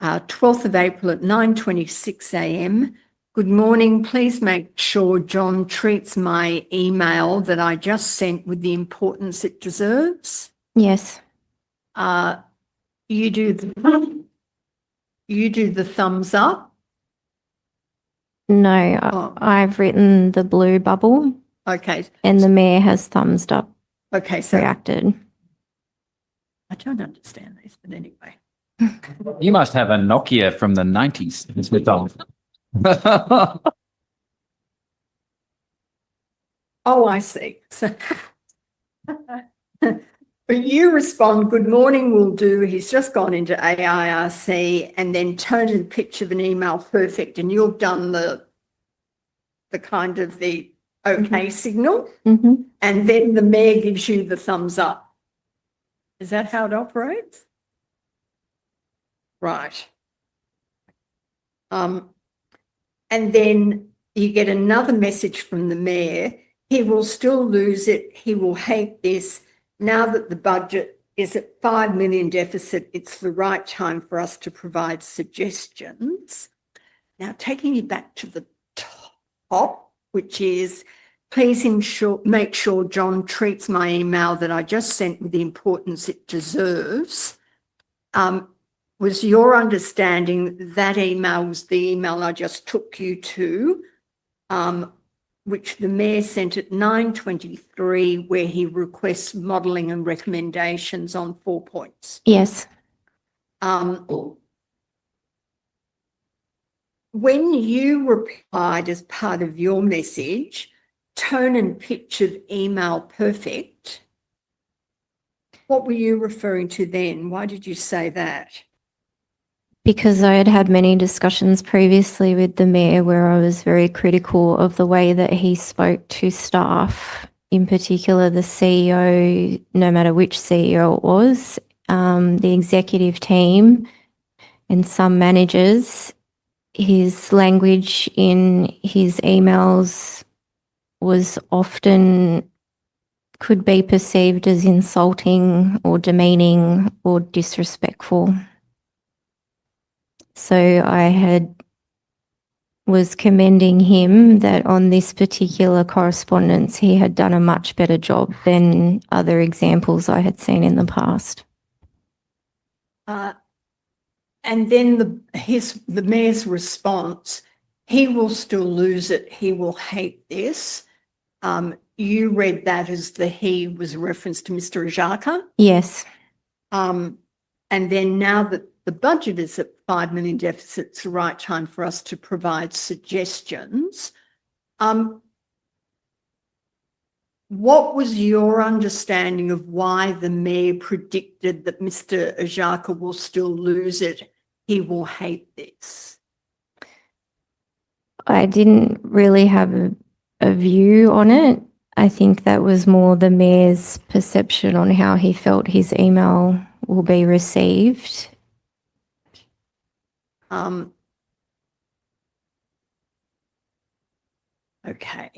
12th of April at 9:26 a.m. Good morning. Please make sure John treats my email that I just sent with the importance it deserves. Yes. You do the thumbs up. No, Oh. I've written the blue bubble Okay. and the mayor has thumbs up Okay. So reacted. I don't understand this, but anyway. You must have a Nokia from the 90s. It's McDonald. Oh, I see. So, but you respond, good morning will do. He's just gone into AIRC and then tone and pitch of an email perfect. And you've done the kind of the okay signal. Mm-hmm. And then the mayor gives you the thumbs up. Is that how it operates? Right. And then you get another message from the mayor. He will still lose it. He will hate this. Now that the budget is at 5 million deficit, it's the right time for us to provide suggestions. Now, taking you back to the top, which is, please make sure John treats my email that I just sent with the importance it deserves. Was your understanding that email was the email I just took you to, which the mayor sent at 9:23, where he requests modelling and recommendations on 4 points? Yes. When you replied as part of your message, tone and pitch of email perfect, what were you referring to then? Why did you say that? Because I had had many discussions previously with the mayor where I was very critical of the way that he spoke to staff, in particular the CEO, no matter which CEO it was, the executive team and some managers. His language in his emails was often could be perceived as insulting or demeaning or disrespectful. So I was commending him that on this particular correspondence, he had done a much better job than other examples I had seen in the past. And then the mayor's response, he will still lose it. He will hate this. You read that as the he was a reference to Mr. Ajaka. Yes. And then now that the budget is at 5 million deficit, it's the right time for us to provide suggestions. What was your understanding of why the mayor predicted that Mr. Ajaka will still lose it? He will hate this. I didn't really have a view on it. I think that was more the mayor's perception on how he felt his email will be received. Okay.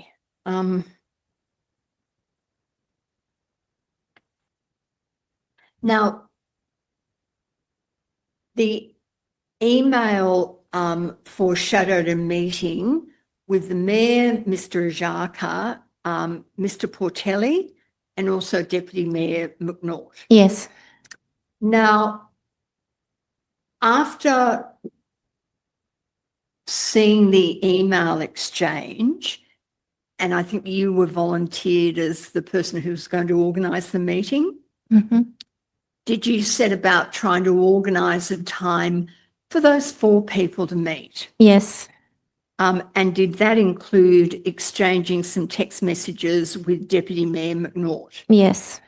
Now, the email foreshadowed a meeting with the mayor, Mr. Ajaka, Mr. Portelli, and also Deputy Mayor McNaught. Yes. Now, after seeing the email exchange, and I think you were volunteered as the person who was going to organise the meeting, did you set about trying to organise a time for those 4 people to meet? Yes. And did that include exchanging some text messages with Deputy Mayor McNaught? Yes.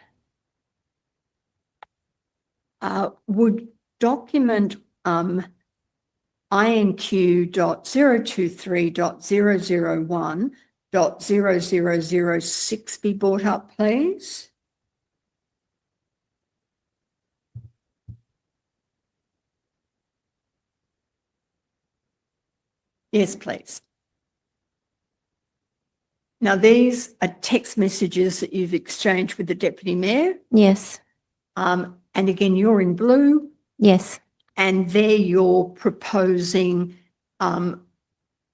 Would document INQ.023.001.0006 be brought up, please? Yes, please. Now, these are text messages that you've exchanged with the Deputy Mayor. Yes. And again, you're in blue, Yes. and there you're proposing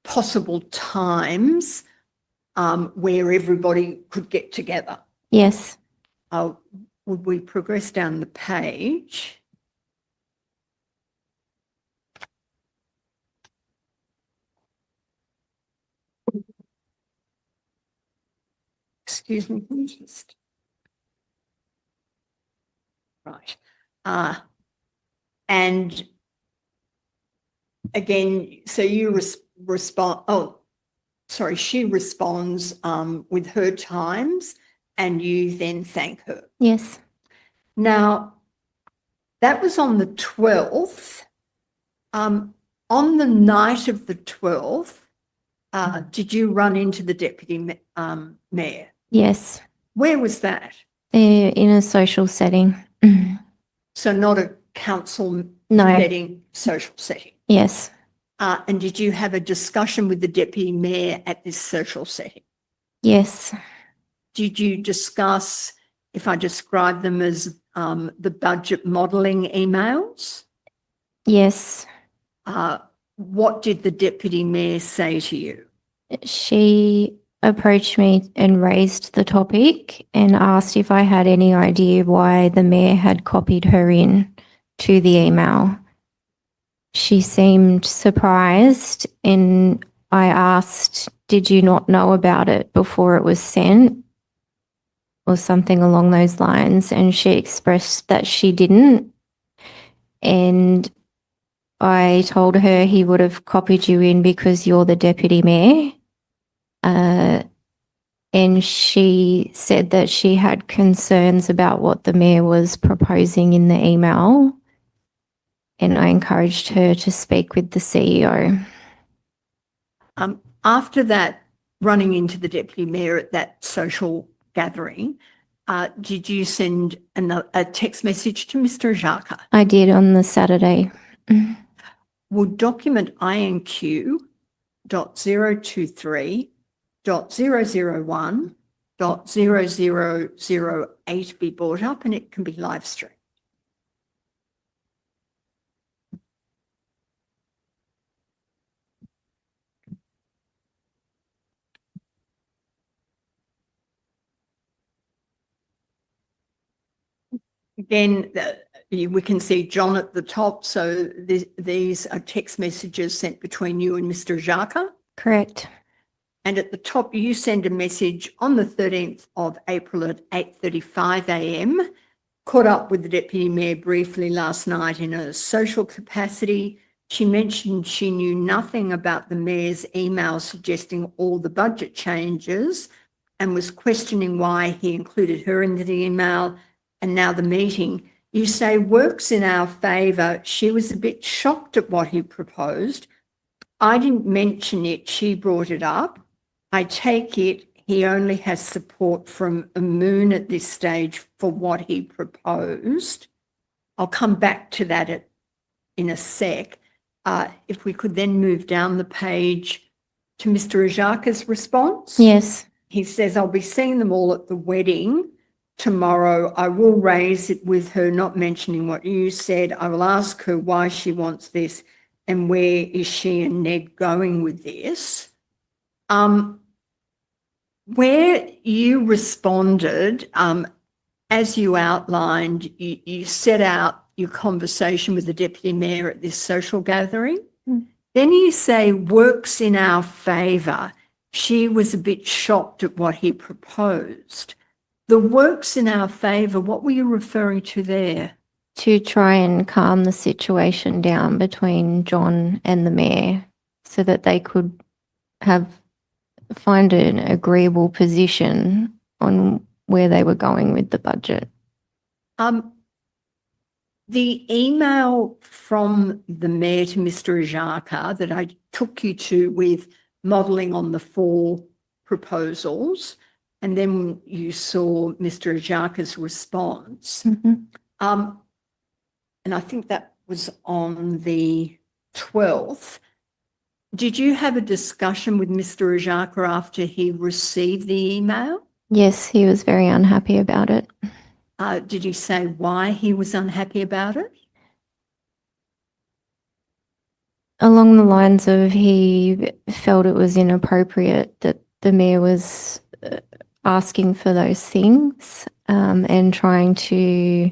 possible times where everybody could get together. Yes. Would we progress down the page? Excuse me, can you just... Right. And again, so you respond, oh, sorry, she responds with her times and you then thank her. Yes. Now, that was on the 12th. On the night of the 12th, did you run into the Deputy Mayor? Yes. Where was that? In a social setting. So not a council No. setting, social setting. Yes. And did you have a discussion with the Deputy Mayor at this social setting? Yes. Did you discuss, if I describe them as the budget modelling emails? Yes. What did the Deputy Mayor say to you? She approached me and raised the topic and asked if I had any idea why the Mayor had copied her in to the email. She seemed surprised, and I asked, did you not know about it before it was sent? Or something along those lines. And she expressed that she didn't. And I told her he would have copied you in because you're the Deputy Mayor. And she said that she had concerns about what the Mayor was proposing in the email. And I encouraged her to speak with the CEO. After that, running into the Deputy Mayor at that social gathering, did you send a text message to Mr. Ajaka? I did on the Saturday. Would document INQ.023.001.0008 be brought up, and it can be live streamed? Again, we can see John at the top. So these are text messages sent between you and Mr. Ajaka. Correct. And at the top, you send a message on the 13th of April at 8:35 a.m. Caught up with the Deputy Mayor briefly last night in a social capacity. She mentioned she knew nothing about the Mayor's email suggesting all the budget changes and was questioning why he included her in the email. And now the meeting, you say, works in our favour. She was a bit shocked at what he proposed. I didn't mention it. She brought it up. I take it he only has support from Mannoun at this stage for what he proposed. I'll come back to that in a sec. If we could then move down the page to Mr. Ajaka's response. Yes. He says, I'll be seeing them all at the wedding tomorrow. I will raise it with her, not mentioning what you said. I will ask her why she wants this and where is she and Ned going with this. Where you responded, as you outlined, you set out your conversation with the Deputy Mayor at this social gathering. Then you say, works in our favour. She was a bit shocked at what he proposed. The works in our favour, what were you referring to there? To try and calm the situation down between John and the Mayor so that they could find an agreeable position on where they were going with the budget. The email from the Mayor to Mr. Ajaka that I took you to with modelling on the 4 proposals, and then you saw Mr. Ajaka's response. And I think that was on the 12th. Did you have a discussion with Mr. Ajaka after he received the email? Yes, he was very unhappy about it. Did he say why he was unhappy about it? Along the lines of he felt it was inappropriate that the mayor was asking for those things and trying to.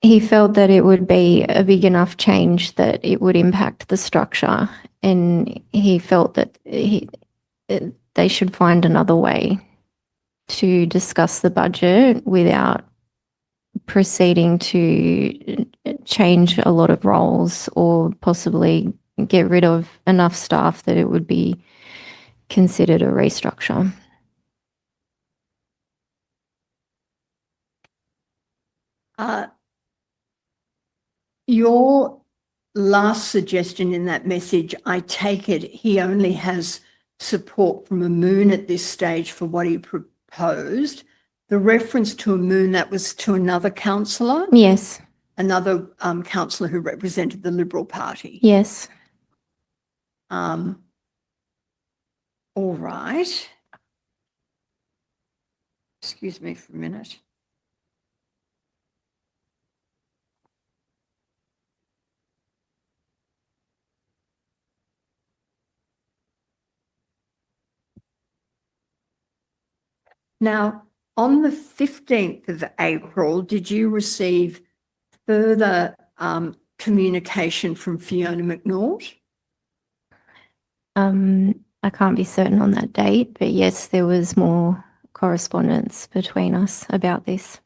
He felt that it would be a big enough change that it would impact the structure, and he felt that they should find another way to discuss the budget without proceeding to change a lot of roles or possibly get rid of enough staff that it would be considered a restructure. Your last suggestion in that message, I take it he only has support from Mannoun at this stage for what he proposed. The reference to Mannoun, that was to another councillor? Yes. Another councillor who represented the Liberal Party? Yes. All right. Excuse me for a minute. Now, on the 15th of April, did you receive further communication from Fiona McNaught? I can't be certain on that date, but yes, there was more correspondence between us about this.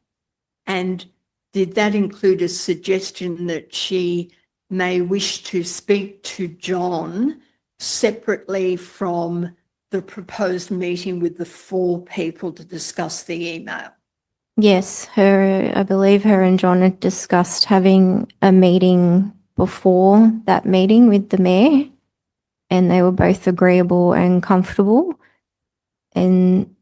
And did that include a suggestion that she may wish to speak to John separately from the proposed meeting with the 4 people to discuss the email? Yes, I believe her and John had discussed having a meeting before that meeting with the mayor, and they were both agreeable and comfortable. And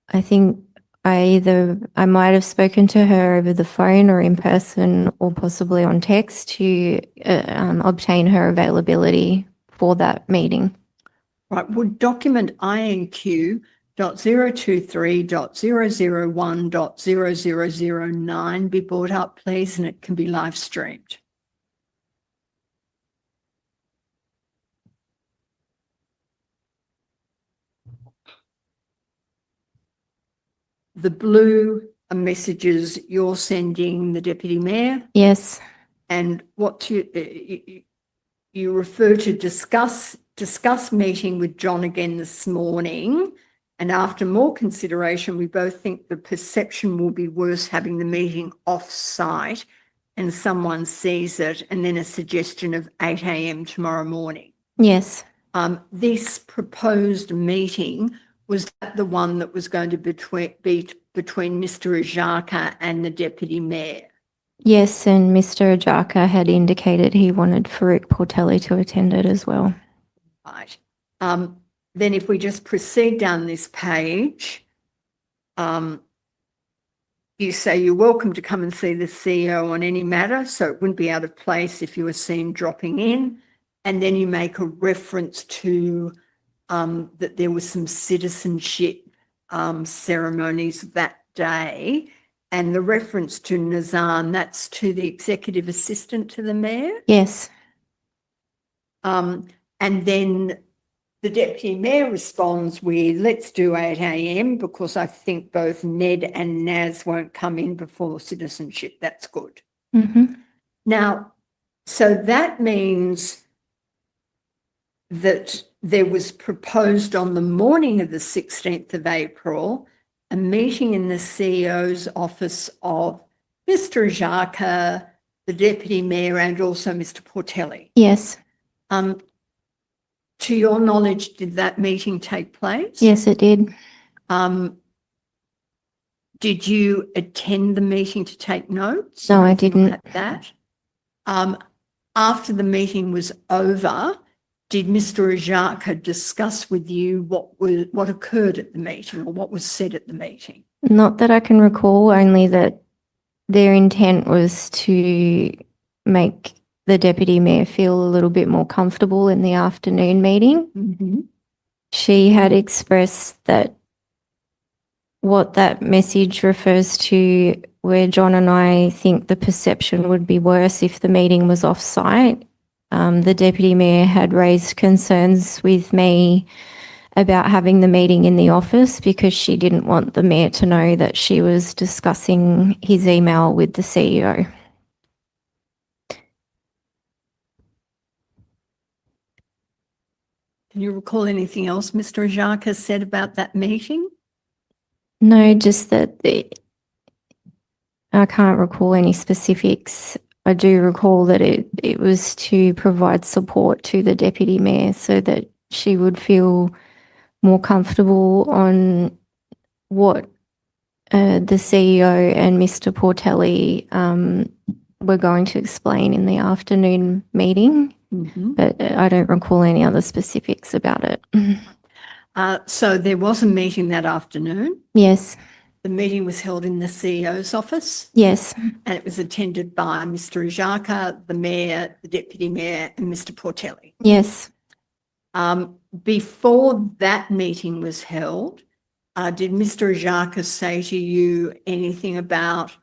I think I might have spoken to her over the phone or in person or possibly on text to obtain her availability for that meeting. Right, would document INQ.023.001.0009 be brought up, please, and it can be live streamed? The blue are messages you're sending the Deputy Mayor, Yes. and what you refer to discuss meeting with John again this morning, and after more consideration, we both think the perception will be worse having the meeting off-site and someone sees it, and then a suggestion of 8 a.m. tomorrow morning. Yes. This proposed meeting, was that the one that was going to be between Mr. Ajaka and the Deputy Mayor? Yes, and Mr. Ajaka had indicated he wanted Farouk Portelli to attend it as well. Right. Then if we just proceed down this page, you say you're welcome to come and see the CEO on any matter, so it wouldn't be out of place if you were seen dropping in. And then you make a reference to that there was some citizenship ceremonies that day. And the reference to Nazan, that's to the executive assistant to the mayor? Yes. And then the Deputy Mayor responds with, let's do 8 a.m. because I think both Ned and Naz won't come in before citizenship. That's good. Mm-hmm. Now, so that means that there was proposed on the morning of the 16th of April a meeting in the CEO's office of Mr. Ajaka, the Deputy Mayor, and also Mr. Portelli. Yes. To your knowledge, did that meeting take place? Yes, it did. Did you attend the meeting to take notes? No, I didn't. Like that. After the meeting was over, did Mr. Ajaka discuss with you what occurred at the meeting or what was said at the meeting? Not that I can recall, only that their intent was to make the deputy mayor feel a little bit more comfortable in the afternoon meeting. Mhm. She had expressed that what that message refers to, where John and I think the perception would be worse if the meeting was off-site. The deputy mayor had raised concerns with me about having the meeting in the office because she didn't want the mayor to know that she was discussing his email with the CEO. Can you recall anything else Mr. Ajaka said about that meeting? No, just that I can't recall any specifics. I do recall that it was to provide support to the deputy mayor so that she would feel more comfortable on what the CEO and Mr. Portelli were going to explain in the afternoon meeting, but I don't recall any other specifics about it. So there was a meeting that afternoon. Yes, The meeting was held in the CEO's office yes, and it was attended by Mr. Ajaka, the mayor, the deputy mayor and Mr. Portelli. yes. Before that meeting was held, did Mr. Ajaka say to you anything about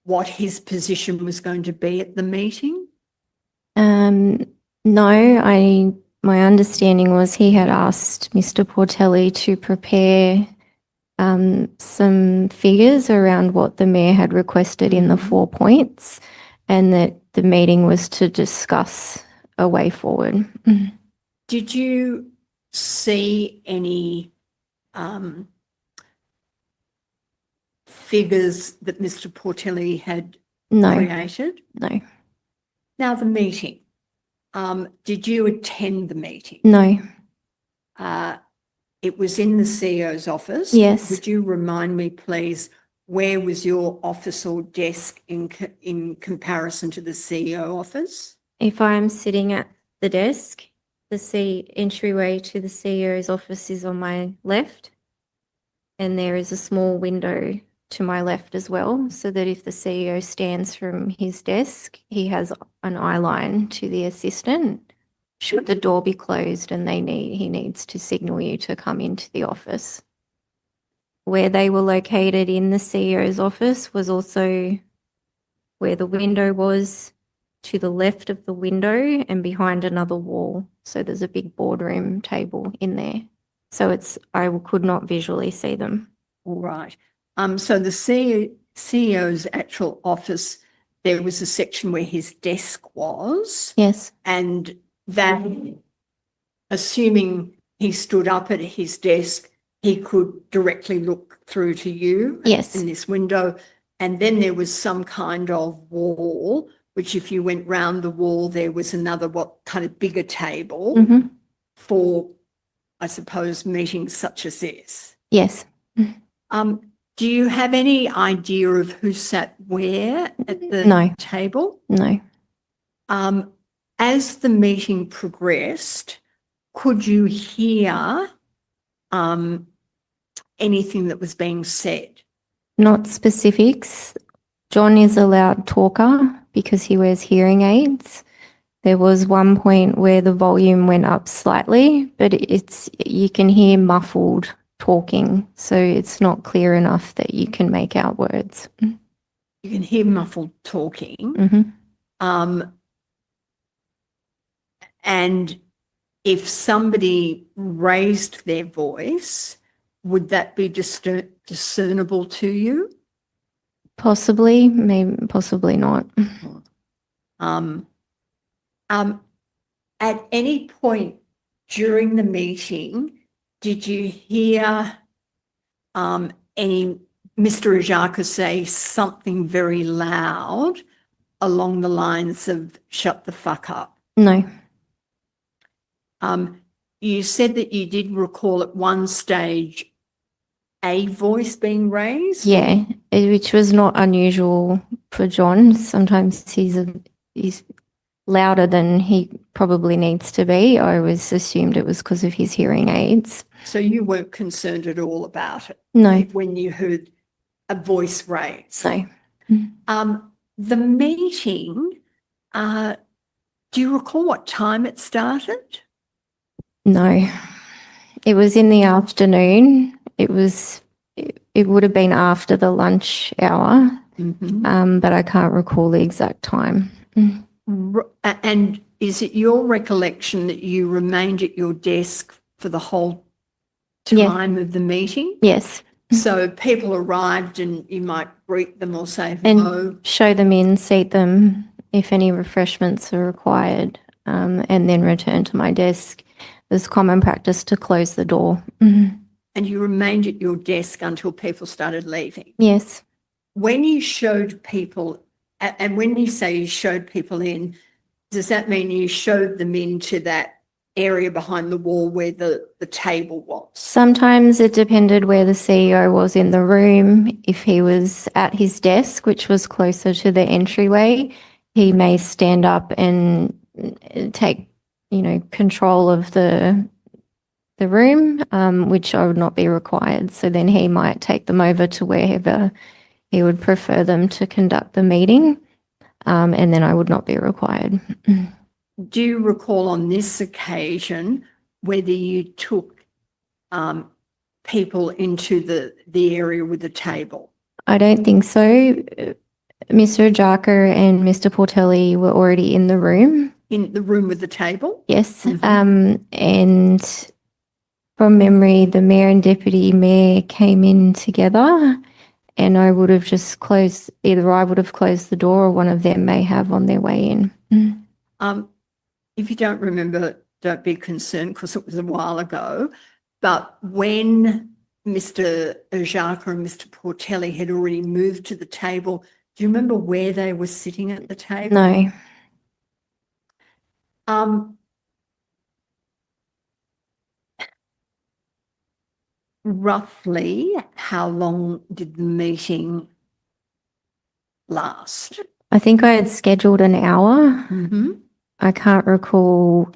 what his position was going to be at the meeting? No, my understanding was he had asked Mr. Portelli to prepare some figures around what the mayor had requested in the 4 points, and that the meeting was to discuss a way forward. Did you see any figures that Mr. Portelli had No, created? no, Now the meeting, did you attend the meeting? no. It was in the CEO's office. Yes. Would you remind me, please, where was your office or desk in comparison to the CEO office? If I'm sitting at the desk, the entryway to the CEO's office is on my left, and there is a small window to my left as well, so that if the CEO stands from his desk, he has an eye line to the assistant should the door be closed and he needs to signal you to come into the office. Where they were located in the CEO's office was also where the window was, to the left of the window and behind another wall. So there's a big boardroom table in there. So I could not visually see them. All right. So the CEO's actual office, there was a section where his desk was. Yes. And that, assuming he stood up at his desk, he could directly look through to you. Yes. In this window. And then there was some kind of wall, which if you went round the wall, there was another kind of bigger table for, I suppose, meetings such as this. Yes. Do you have any idea of who sat where at the No. table? No. As the meeting progressed, could you hear anything that was being said? Not specifics. John is a loud talker because he wears hearing aids. There was one point where the volume went up slightly, but you can hear muffled talking, so it's not clear enough that you can make out words. You can hear muffled talking. And if somebody raised their voice, would that be discernible to you? Possibly, maybe, possibly not. At any point during the meeting, did you hear any Mr. Ajaka say something very loud along the lines of "shut the fuck up"? No. You said that you did recall at one stage a voice being raised. Yeah, which was not unusual for John. Sometimes he's louder than he probably needs to be. I always assumed it was because of his hearing aids. So you weren't concerned at all about it? No. When you heard a voice raised? No. The meeting, Do you recall what time it started? No, it was in the afternoon. It would have been after the lunch hour, but I can't recall the exact time. And is it your recollection that you remained at your desk for the whole Yeah. time of the meeting? Yes, So people arrived and you might greet them or say hello. and show them in, seat them if any refreshments are required, and then return to my desk. There's common practice to close the door. And you remained at your desk until people started leaving. Yes. When you showed people, and when you say you showed people in, does that mean you showed them into that area behind the wall where the table was? Sometimes it depended where the CEO was in the room. If he was at his desk, which was closer to the entryway, he may stand up and take, control of the room, which I would not be required. So then he might take them over to wherever he would prefer them to conduct the meeting, and then I would not be required. Do you recall on this occasion whether you took people into the area with the table? I don't think so. Mr. Ajaka and Mr. Portelli were already in the room. In the room with the table? Yes. And from memory, the mayor and deputy mayor came in together, and I would have just closed, either I would have closed the door or one of them may have on their way in. If you don't remember, don't be concerned because it was a while ago. But when Mr. Ajaka and Mr. Portelli had already moved to the table, do you remember where they were sitting at the table? No. Roughly, how long did the meeting last? I think I had scheduled an hour. Mm-hmm. I can't recall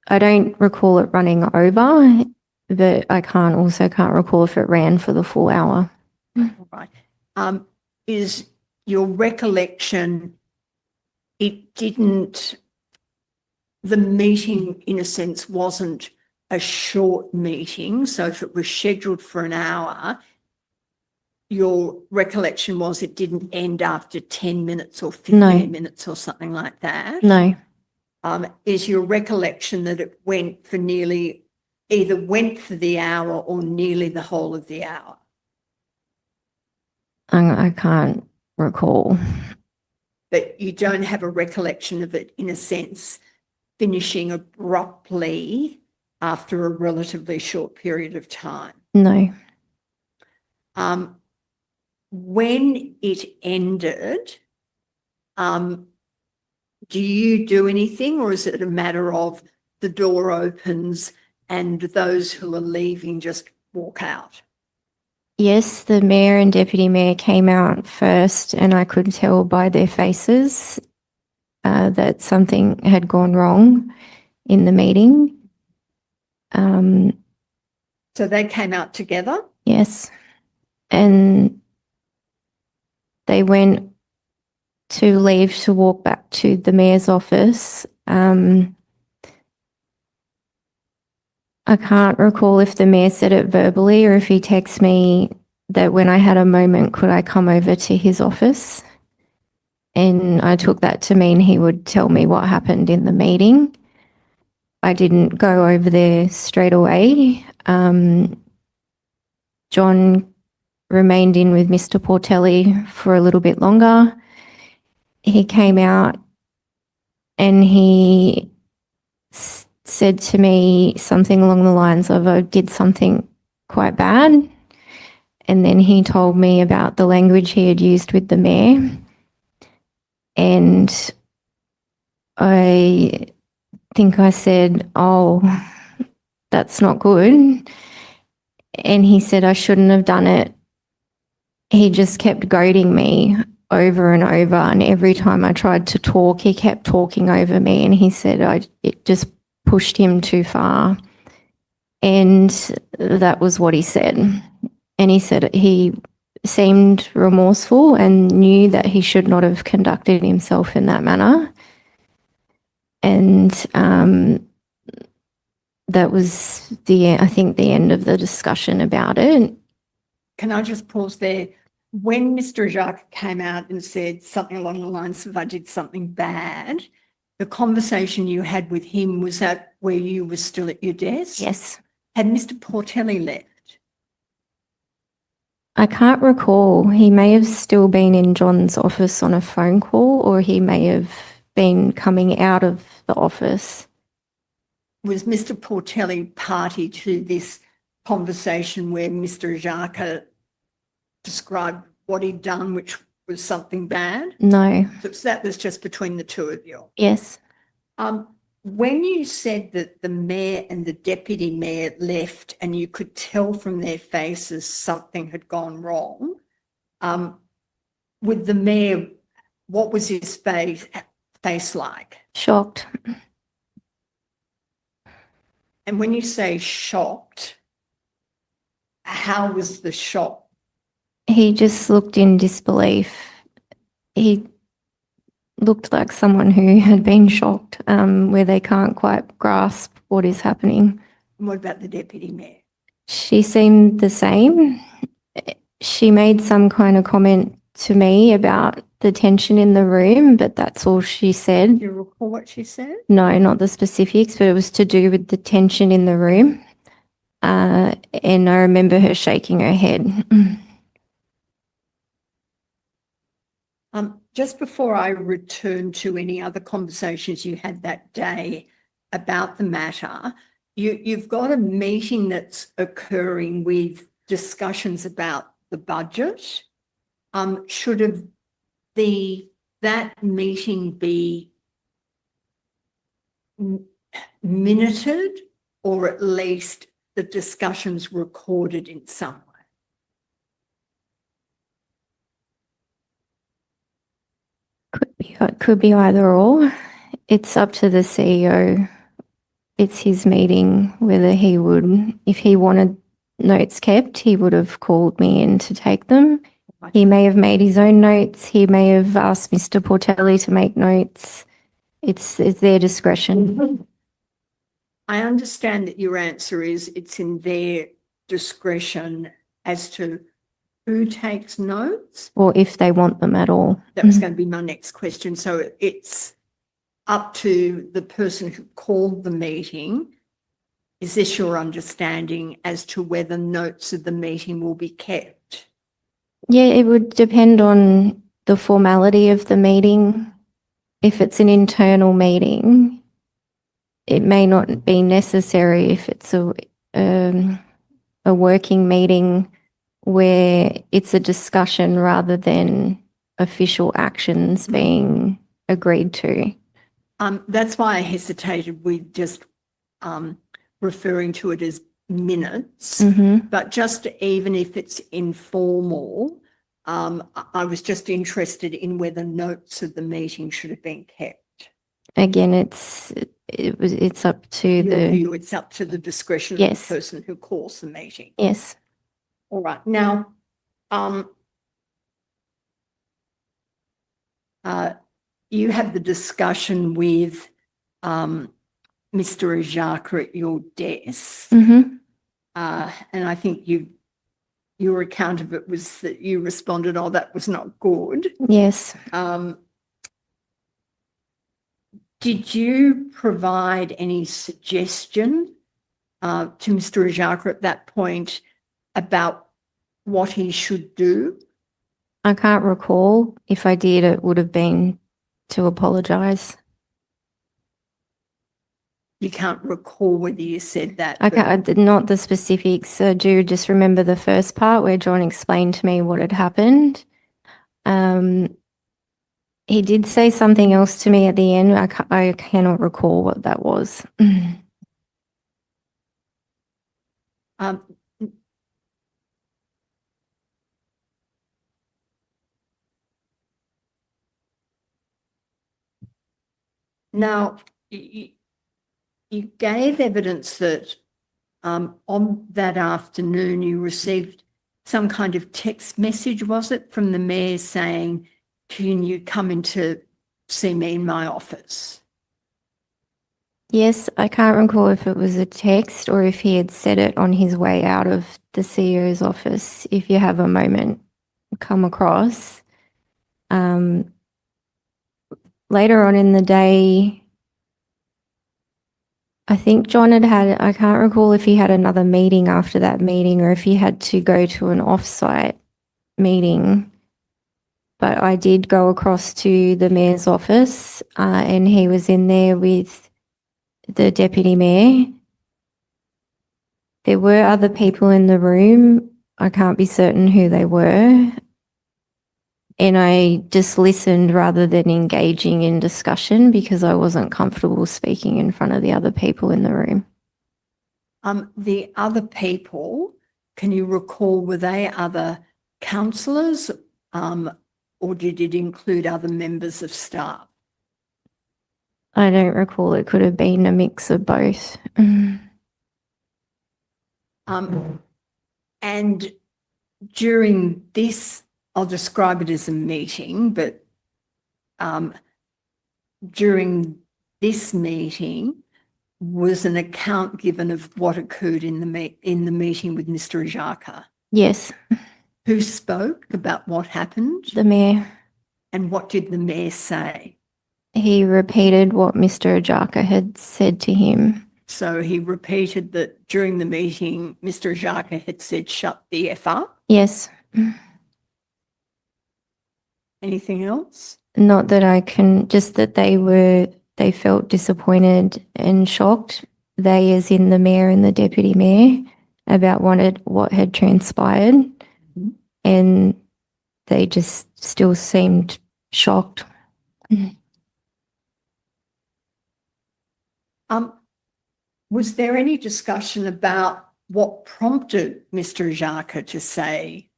I don't recall it running over, but I can't recall if it ran for the full hour. All right. Is your recollection, the meeting in a sense wasn't a short meeting, so if it was scheduled for an hour, your recollection was it didn't end after 10 minutes or 15 minutes or something like that? No. Is your recollection that it either went for the hour or nearly the whole of the hour? I can't recall. But you don't have a recollection of it, in a sense, finishing abruptly after a relatively short period of time? No. When it ended, do you do anything, or is it a matter of the door opens and those who are leaving just walk out? Yes, the mayor and deputy mayor came out first, and I could tell by their faces that something had gone wrong in the meeting. So they came out together? Yes. And they went to leave to walk back to the mayor's office. I can't recall if the mayor said it verbally or if he texted me that when I had a moment, could I come over to his office? And I took that to mean he would tell me what happened in the meeting. I didn't go over there straight away. John remained in with Mr. Portelli for a little bit longer. He came out and he said to me something along the lines of, I did something quite bad. And then he told me about the language he had used with the mayor. And I think I said, oh, that's not good. And he said I shouldn't have done it. He just kept goading me over and over. And every time I tried to talk, he kept talking over me. And he said it just pushed him too far. And that was what he said. And he said he seemed remorseful and knew that he should not have conducted himself in that manner. And that was I think the end of the discussion about it. Can I just pause there? When Mr. Jacques came out and said something along the lines of, I did something bad, the conversation you had with him, was that where you were still at your desk? Yes. Had Mr. Portelli left? I can't recall. He may have still been in John's office on a phone call, or he may have been coming out of the office. Was Mr. Portelli party to this conversation where Mr. Jacques described what he'd done, which was something bad? No. So that was just between the two of you. Yes. When you said that the mayor and the deputy mayor left and you could tell from their faces something had gone wrong, with the mayor, what was his face like? Shocked. And when you say shocked, how was the shock? He just looked in disbelief. He looked like someone who had been shocked, where they can't quite grasp what is happening. And what about the deputy mayor? She seemed the same. She made some kind of comment to me about the tension in the room, but that's all she said. Do you recall what she said? No, not the specifics, but it was to do with the tension in the room. And I remember her shaking her head. Just before I return to any other conversations you had that day about the matter, you've got a meeting that's occurring with discussions about the budget. Should that meeting be minuted, or at least the discussions recorded in some way? Could be either or. It's up to the CEO. It's his meeting whether he would, if he wanted notes kept, he would have called me in to take them. He may have made his own notes. He may have asked Mr. Portelli to make notes. It's their discretion. I understand that your answer is it's in their discretion as to who takes notes. Or if they want them at all. That was going to be my next question. So it's up to the person who called the meeting. Is this your understanding as to whether notes of the meeting will be kept? Yeah, it would depend on the formality of the meeting. If it's an internal meeting, it may not be necessary. If it's a working meeting where it's a discussion rather than official actions being agreed to. That's why I hesitated with just referring to it as minutes, but just even if it's informal, I was just interested in whether notes of the meeting should have been kept. Again, it's up to It's up to the discretion of the person who calls the meeting. Yes. All right. Now, you had the discussion with Mr. Jacques at your desk, and I think your account of it was that you responded, "Oh, that was not good." Yes. Did you provide any suggestion to Mr. Jacques at that point about what he should do? I can't recall. If I did, it would have been to apologise. You can't recall whether you said that? Not the specifics. I do just remember the first part where John explained to me what had happened. He did say something else to me at the end. I cannot recall what that was. Now, you gave evidence that on that afternoon you received some kind of text message, was it, from the mayor saying, can you come in to see me in my office? Yes, I can't recall if it was a text or if he had said it on his way out of the CEO's office. If you have a moment, come across. Later on in the day, I think John I can't recall if he had another meeting after that meeting or if he had to go to an off-site meeting. But I did go across to the mayor's office and he was in there with the deputy mayor. There were other people in the room. I can't be certain who they were. And I just listened rather than engaging in discussion because I wasn't comfortable speaking in front of the other people in the room. The other people, can you recall, were they other councillors or did it include other members of staff? I don't recall. It could have been a mix of both. And during this, I'll describe it as a meeting, but during this meeting was an account given of what occurred in the meeting with Mr. Ajaka. Yes, Who spoke about what happened the mayor. and what did the mayor say? He repeated what Mr. Ajaka had said to him. So he repeated that during the meeting, Mr. Ajaka had said, shut the F up. Yes. Anything else? Not that I can, just that they felt disappointed and shocked. They, as in the mayor and the deputy mayor, about what had transpired. Mhm. And they just still seemed shocked. Was there any discussion about what prompted Mr. Ajaka to say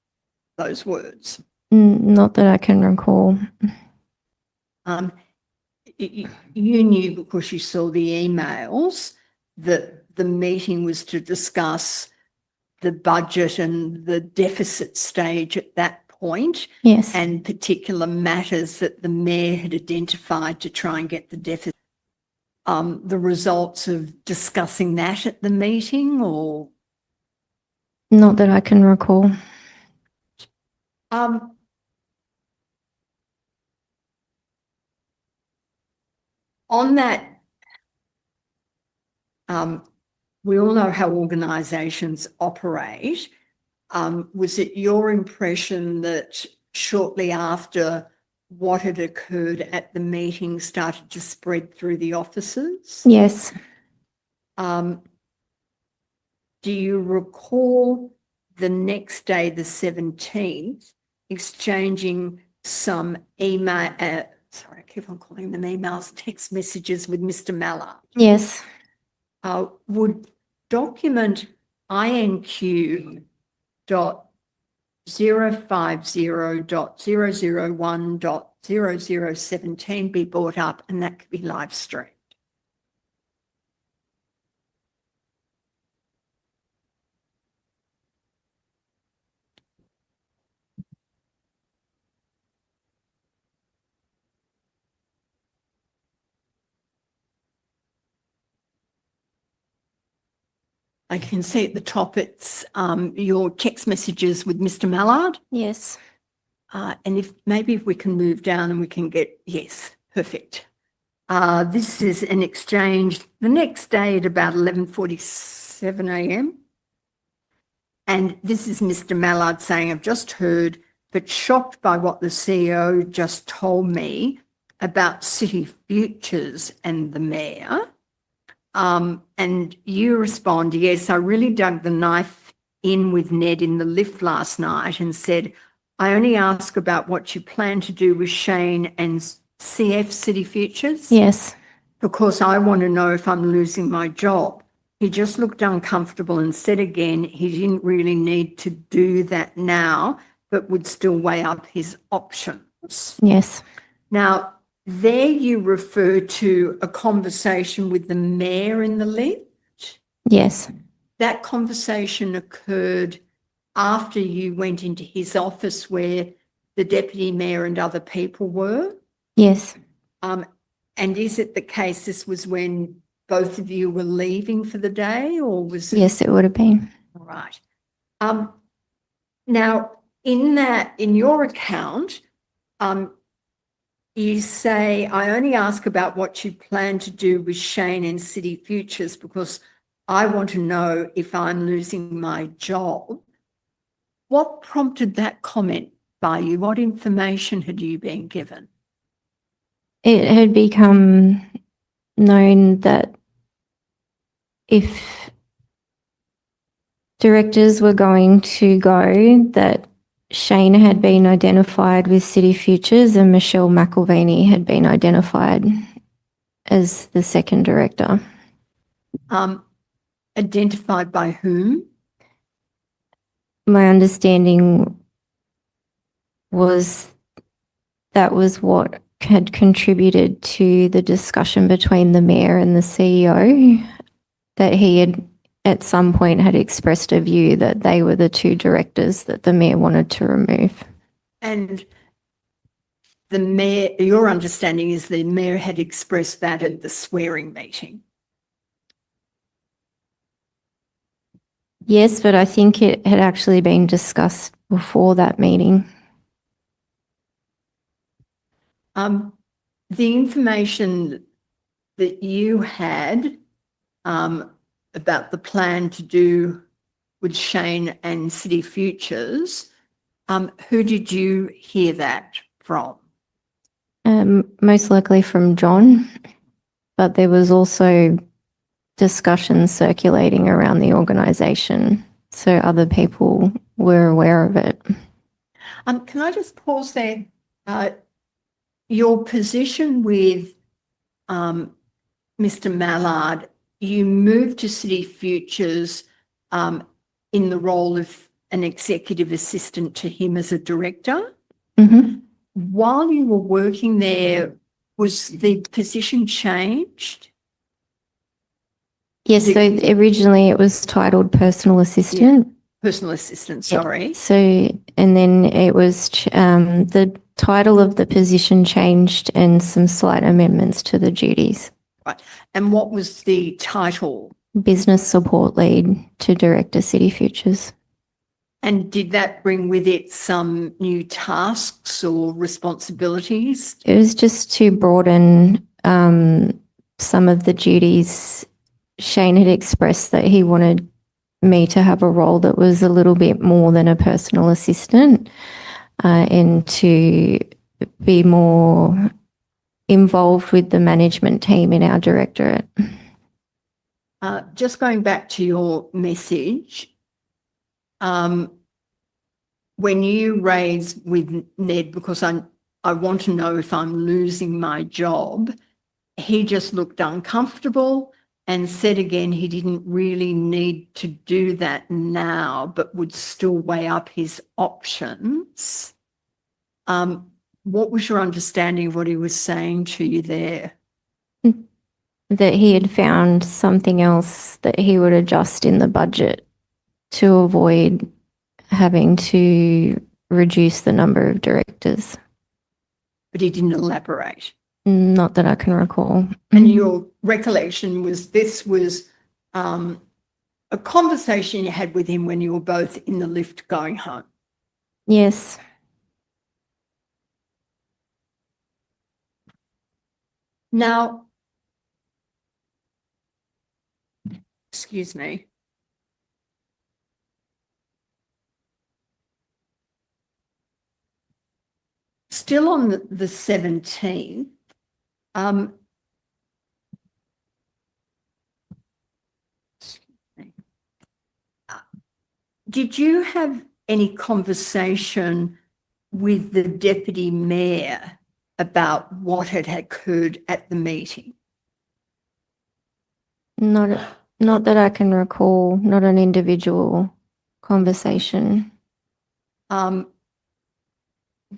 those words? Not that I can recall. You knew, because you saw the emails, that the meeting was to discuss the budget and the deficit stage at that point, Yes. and particular matters that the mayor had identified to try and get the deficit. The results of discussing that at the meeting, or? Not that I can recall. On that, we all know how organisations operate. Was it your impression that shortly after what had occurred at the meeting started to spread through the offices? Yes. Do you recall the next day, the 17th, exchanging some email, sorry, I keep on calling them emails, text messages with Mr. Mallard? Yes. Would document INQ.050.001.0017 be brought up, and that could be live streamed? I can see at the top it's your text messages with Mr. Mallard. Yes. And if we can move down and we can get, yes, perfect. This is an exchange the next day at about 11:47 a.m. And this is Mr. Mallard saying, I've just heard, but shocked by what the CEO just told me about City Futures and the mayor. And you respond, yes, I really dug the knife in with Ned in the lift last night and said, I only ask about what you plan to do with Shane and CF City Futures. Yes. Because I want to know if I'm losing my job. He just looked uncomfortable and said again, he didn't really need to do that now, but would still weigh up his options. Yes. Now, there you refer to a conversation with the mayor in the lift. Yes. That conversation occurred after you went into his office where the deputy mayor and other people were? Yes. And is it the case this was when both of you were leaving for the day, or was it? Yes, it would have been. All right. Now, in your account, you say, I only ask about what you plan to do with Shane and City Futures because I want to know if I'm losing my job. What prompted that comment by you? What information had you been given? It had become known that if directors were going to go, that Shane had been identified with City Futures and Michelle McElvaney had been identified as the second director. Identified by whom? My understanding was that was what had contributed to the discussion between the mayor and the CEO, that he had at some point had expressed a view that they were the two directors that the mayor wanted to remove. And the mayor, your understanding is the mayor had expressed that at the swearing meeting. Yes, but I think it had actually been discussed before that meeting. The information that you had about the plan to do with Shane and City Futures, who did you hear that from? Most likely from John, but there was also discussions circulating around the organisation, so other people were aware of it. Can I just pause there? Your position with Mr. Mallard, you moved to City Futures in the role of an executive assistant to him as a director. Mm-hmm. While you were working there, was the position changed? Yes, so originally it was titled personal assistant. Yeah. Personal assistant, sorry. So, and then it was the title of the position changed and some slight amendments to the duties. Right. And what was the title? Business support lead to Director City Futures. And did that bring with it some new tasks or responsibilities? It was just to broaden some of the duties. Shane had expressed that he wanted me to have a role that was a little bit more than a personal assistant and to be more involved with the management team in our directorate. Just going back to your message, when you raise with Ned, because I want to know if I'm losing my job, he just looked uncomfortable and said again he didn't really need to do that now, but would still weigh up his options. What was your understanding of what he was saying to you there? That he had found something else that he would adjust in the budget to avoid having to reduce the number of directors. But he didn't elaborate. Not that I can recall. And your recollection was this was a conversation you had with him when you were both in the lift going home? Yes. Now, excuse me. Still on the 17th, did you have any conversation with the deputy mayor about what had occurred at the meeting? Not that I can recall, not an individual conversation. Do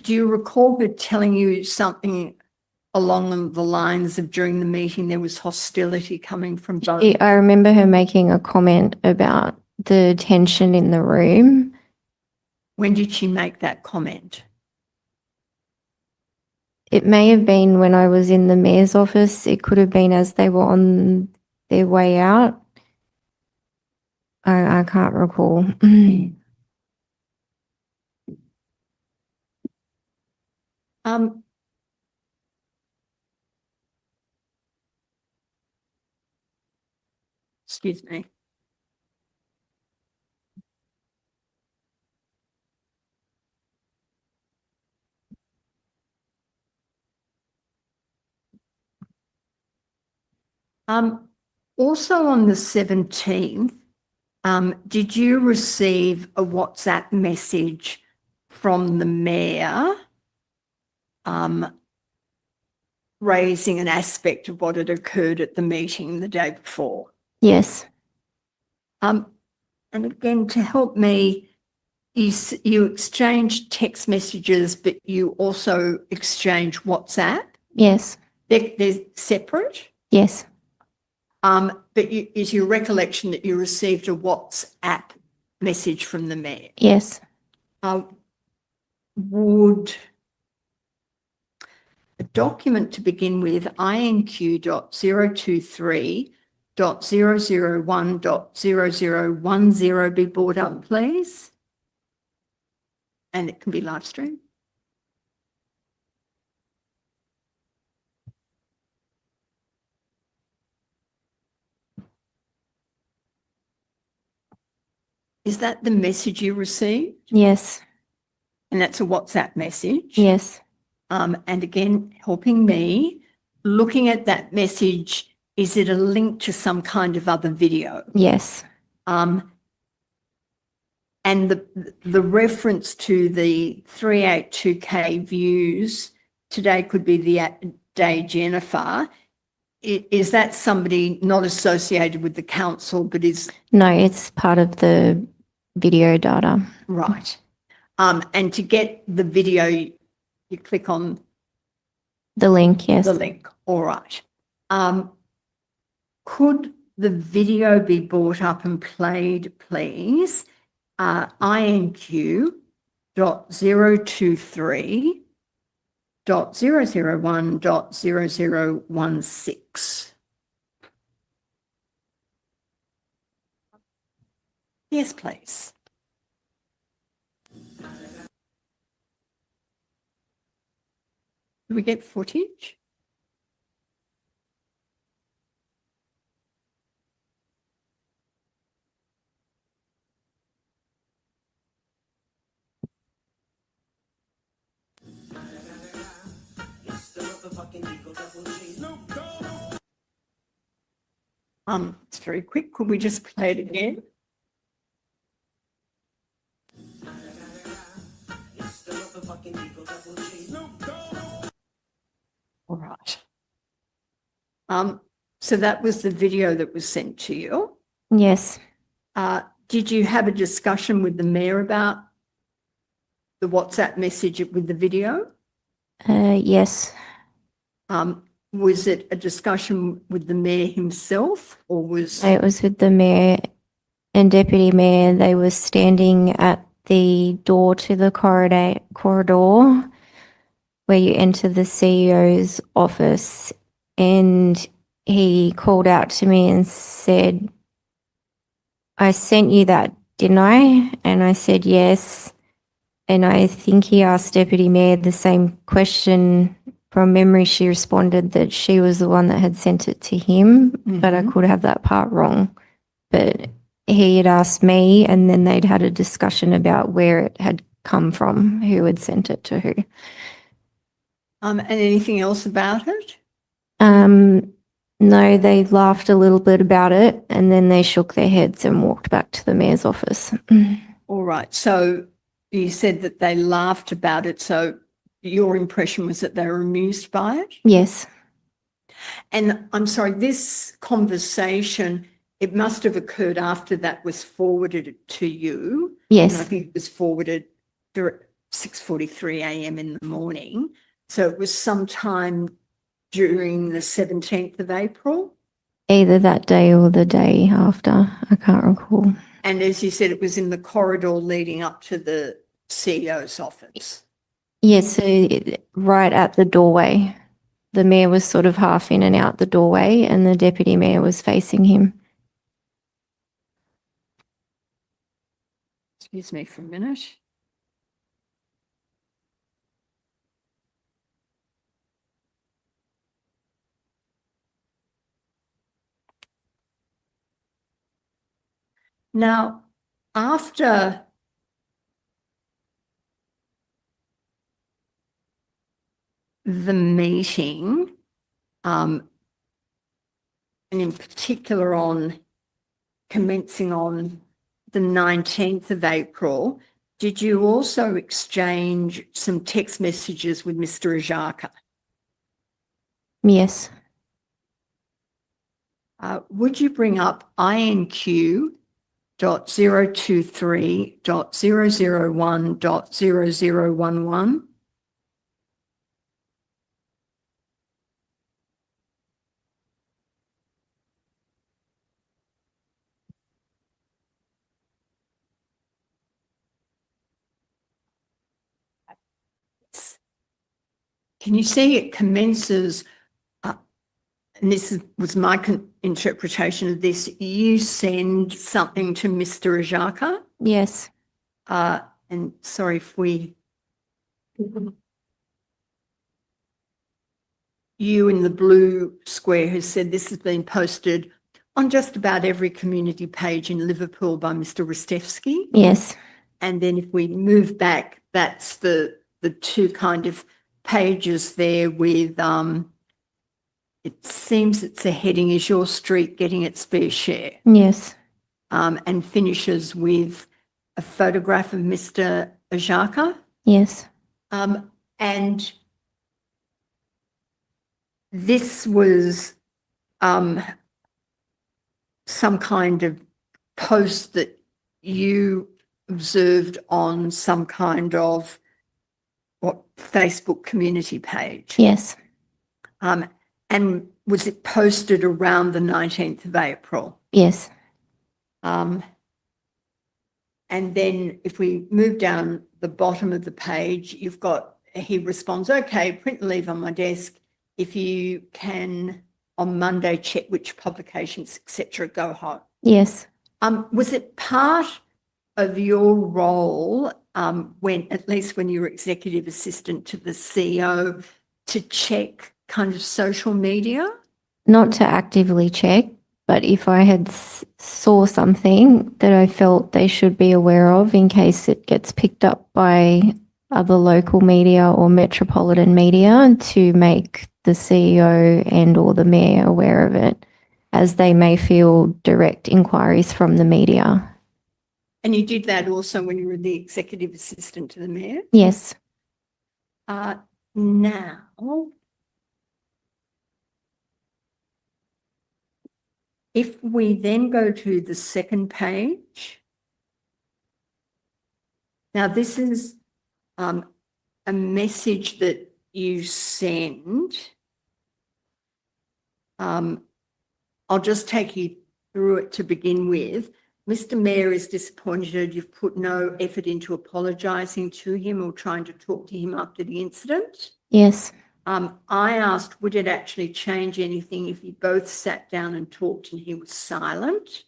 you recall her telling you something along the lines of during the meeting there was hostility coming from both? I remember her making a comment about the tension in the room When did she make that comment? It may have been when I was in the mayor's office. It could have been as they were on their way out. I can't recall. Excuse me. Also on the 17th, did you receive a WhatsApp message from the mayor raising an aspect of what had occurred at the meeting the day before? Yes. And again, to help me, you exchanged text messages, but you also exchanged WhatsApp. Yes. They're separate. Yes. But is your recollection that you received a WhatsApp message from the mayor? Yes. Would a document to begin with INQ.023.001.0010 be brought up, please? And it can be live streamed. Is that the message you received? Yes. And that's a WhatsApp message? Yes. And again, helping me, looking at that message, is it a link to some kind of other video? Yes. And the reference to the 382K views today could be the day Jennifer. Is that somebody not associated with the council, but is? No, it's part of the video data. Right. And to get the video, you click on The link, yes. the link. All right. Could the video be brought up and played, please? INQ.023.001.0016. Yes, please. Do we get footage? It's very quick. Could we just play it again? All right. So that was the video that was sent to you. Yes. Did you have a discussion with the mayor about the WhatsApp message with the video? Yes. Was it a discussion with the mayor himself, or was? It was with the mayor and deputy mayor. They were standing at the door to the corridor where you enter the CEO's office, and he called out to me and said, "I sent you that, didn't I?" And I said, "Yes." And I think he asked Deputy Mayor the same question. From memory, she responded that she was the one that had sent it to him, but I could have that part wrong. But he had asked me, and then they'd had a discussion about where it had come from, who had sent it to who. And anything else about it? No, they laughed a little bit about it, and then they shook their heads and walked back to the mayor's office. All right. So you said that they laughed about it. So your impression was that they were amused by it? Yes. And I'm sorry, this conversation, it must have occurred after that was forwarded to you. Yes. And I think it was forwarded at 6:43 a.m. in the morning. So it was sometime during the 17th of April. Either that day or the day after. I can't recall. And as you said, it was in the corridor leading up to the CEO's office? Yes, so right at the doorway. The mayor was sort of half in and out the doorway, and the deputy mayor was facing him. Excuse me for a minute. Now, after the meeting, and in particular commencing on the 19th of April, did you also exchange some text messages with Mr. Ajaka? Yes. Would you bring up INQ.023.001.0011? Can you see it commences, and was my interpretation of this, you send something to Mr. Ajaka? Yes. And sorry if you in the blue square who said this has been posted on just about every community page in Liverpool by Mr. Ristevski. Yes. And then if we move back, that's the two kind of pages there with, it seems it's a heading, is your street getting its fair share? Yes. And finishes with a photograph of Mr. Ajaka. Yes. And this was some kind of post that you observed on some kind of Facebook community page. Yes. And was it posted around the 19th of April? Yes. And then if we move down the bottom of the page, you've got, he responds, okay, print and leave on my desk. If you can on Monday check which publications, etc., go home. Yes. Was it part of your role when, at least when you were executive assistant to the CEO, to check kind of social media? Not to actively check, but if I had saw something that I felt they should be aware of in case it gets picked up by other local media or metropolitan media, to make the CEO and or the mayor aware of it, as they may feel direct inquiries from the media. And you did that also when you were the executive assistant to the mayor? Yes. Now, if we then go to the second page, now this is a message that you send. I'll just take you through it to begin with. Mr. Mayor is disappointed you've put no effort into apologising to him or trying to talk to him after the incident. Yes. I asked, would it actually change anything if you both sat down and talked and he was silent?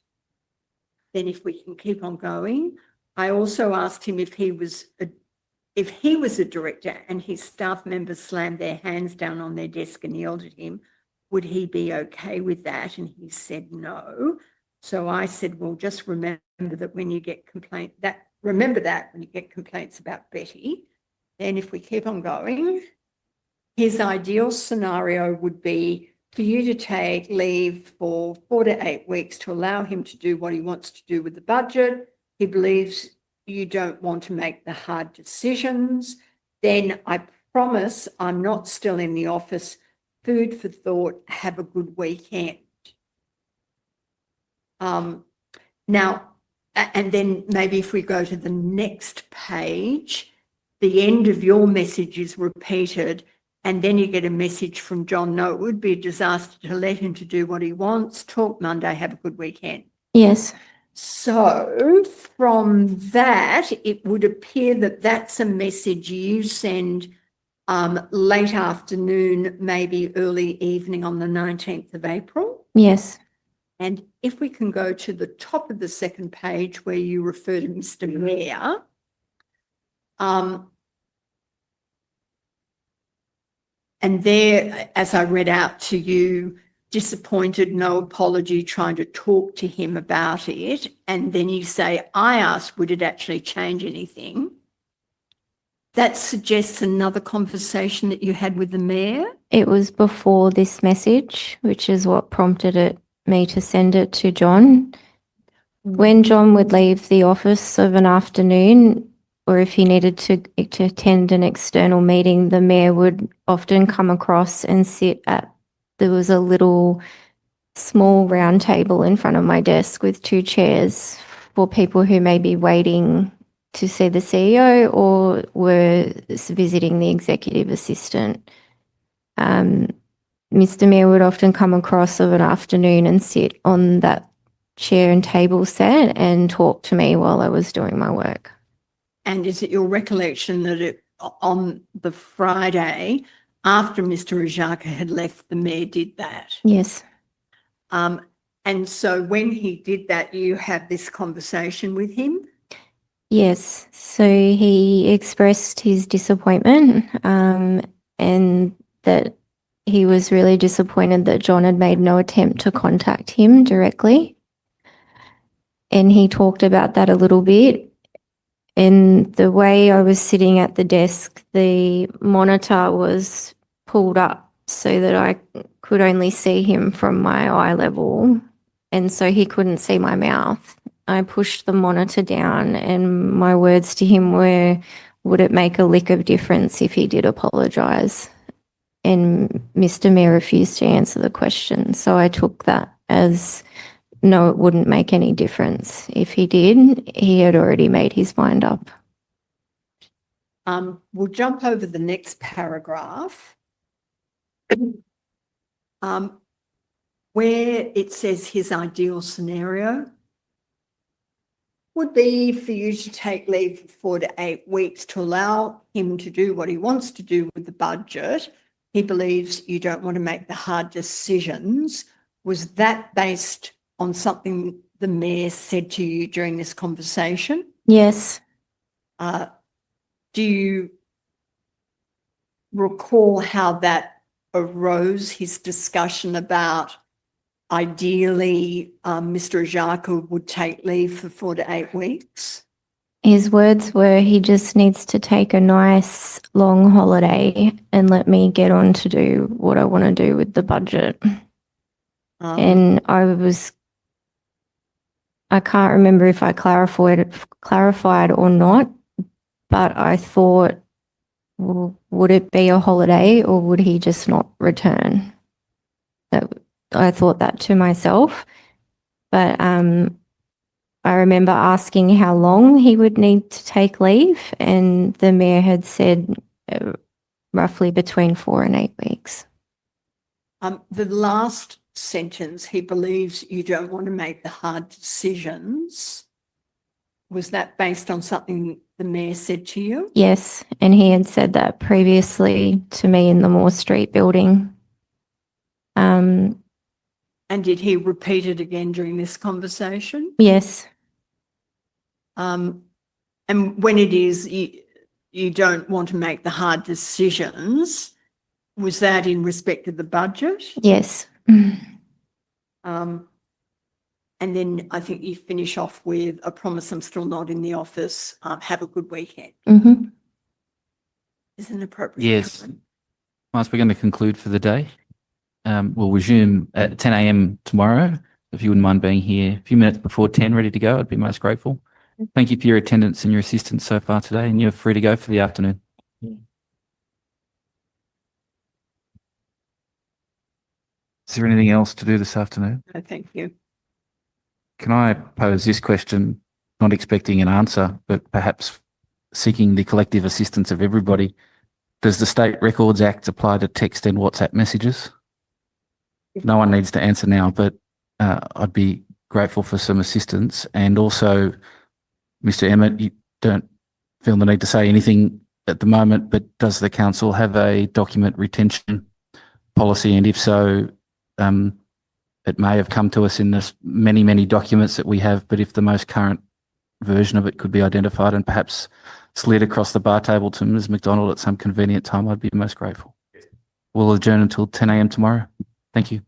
Then if we can keep on going. I also asked him if he was a director and his staff members slammed their hands down on their desk and yelled at him, would he be okay with that? And he said no. So I said, well, just remember that when you get when you get complaints about Betty. Then if we keep on going, his ideal scenario would be for you to take leave for 4 to 8 weeks to allow him to do what he wants to do with the budget. He believes you don't want to make the hard decisions. Then I promise I'm not still in the office. Food for thought. Have a good weekend. Now, and then maybe if we go to the next page, the end of your message is repeated, and then you get a message from John. No, it would be a disaster to let him to do what he wants. Talk Monday. Have a good weekend. Yes. So from that, it would appear that that's a message you send late afternoon, maybe early evening on the 19th of April. Yes. And if we can go to the top of the second page where you refer to Mr. Mayor, and there, as I read out to you, disappointed, no apology, trying to talk to him about it. And then you say, I asked, would it actually change anything? That suggests another conversation that you had with the mayor. It was before this message, which is what prompted me to send it to John. When John would leave the office of an afternoon, or if he needed to attend an external meeting, the mayor would often come across and there was a little small round table in front of my desk with 2 chairs for people who may be waiting to see the CEO or were visiting the executive assistant. Mr. Mayor would often come across of an afternoon and sit on that chair and table set and talk to me while I was doing my work. And is it your recollection that on the Friday after Mr. Rajaka had left, the mayor did that? Yes. And so when he did that, you had this conversation with him? Yes. So he expressed his disappointment and that he was really disappointed that John had made no attempt to contact him directly. And he talked about that a little bit. And the way I was sitting at the desk, the monitor was pulled up so that I could only see him from my eye level. And so he couldn't see my mouth. I pushed the monitor down and my words to him were, would it make a lick of difference if he did apologise? And Mr. Mayor refused to answer the question. So I took that as, no, it wouldn't make any difference. If he did, he had already made his mind up. We'll jump over the next paragraph where it says his ideal scenario would be for you to take leave for 4 to 8 weeks to allow him to do what he wants to do with the budget. He believes you don't want to make the hard decisions. Was that based on something the mayor said to you during this conversation? Yes. Do you recall how that arose, his discussion about ideally Mr. Ajaka would take leave for 4 to 8 weeks? His words were, he just needs to take a nice long holiday and let me get on to do what I want to do with the budget. And I can't remember if I clarified or not, but I thought, well, would it be a holiday or would he just not return? I thought that to myself, but I remember asking how long he would need to take leave, and the mayor had said roughly between 4 and 8 weeks. The last sentence, he believes you don't want to make the hard decisions. Was that based on something the mayor said to you? Yes, and he had said that previously to me in the Moore Street building. And did he repeat it again during this conversation? Yes. And when it is you don't want to make the hard decisions, was that in respect of the budget? Yes. And then I think you finish off with, I promise I'm still not in the office. Have a good weekend. Mm-hmm. Is it appropriate? Yes. Whilst we're going to conclude for the day, we'll resume at 10 a.m. tomorrow. If you wouldn't mind being here a few minutes before 10, ready to go, I'd be most grateful. Thank you for your attendance and your assistance so far today, and you're free to go for the afternoon. Is there anything else to do this afternoon? No, thank you. Can I pose this question, not expecting an answer, but perhaps seeking the collective assistance of everybody? Does the State Records Act apply to text and WhatsApp messages? No one needs to answer now, but I'd be grateful for some assistance. And also, Mr. Emmett, you don't feel the need to say anything at the moment, but does the council have a document retention policy? And if so, it may have come to us in this many documents that we have, but if the most current version of it could be identified and perhaps slid across the bar table to Ms. McDonald at some convenient time, I'd be most grateful. We'll adjourn until 10 a.m. tomorrow. Thank you.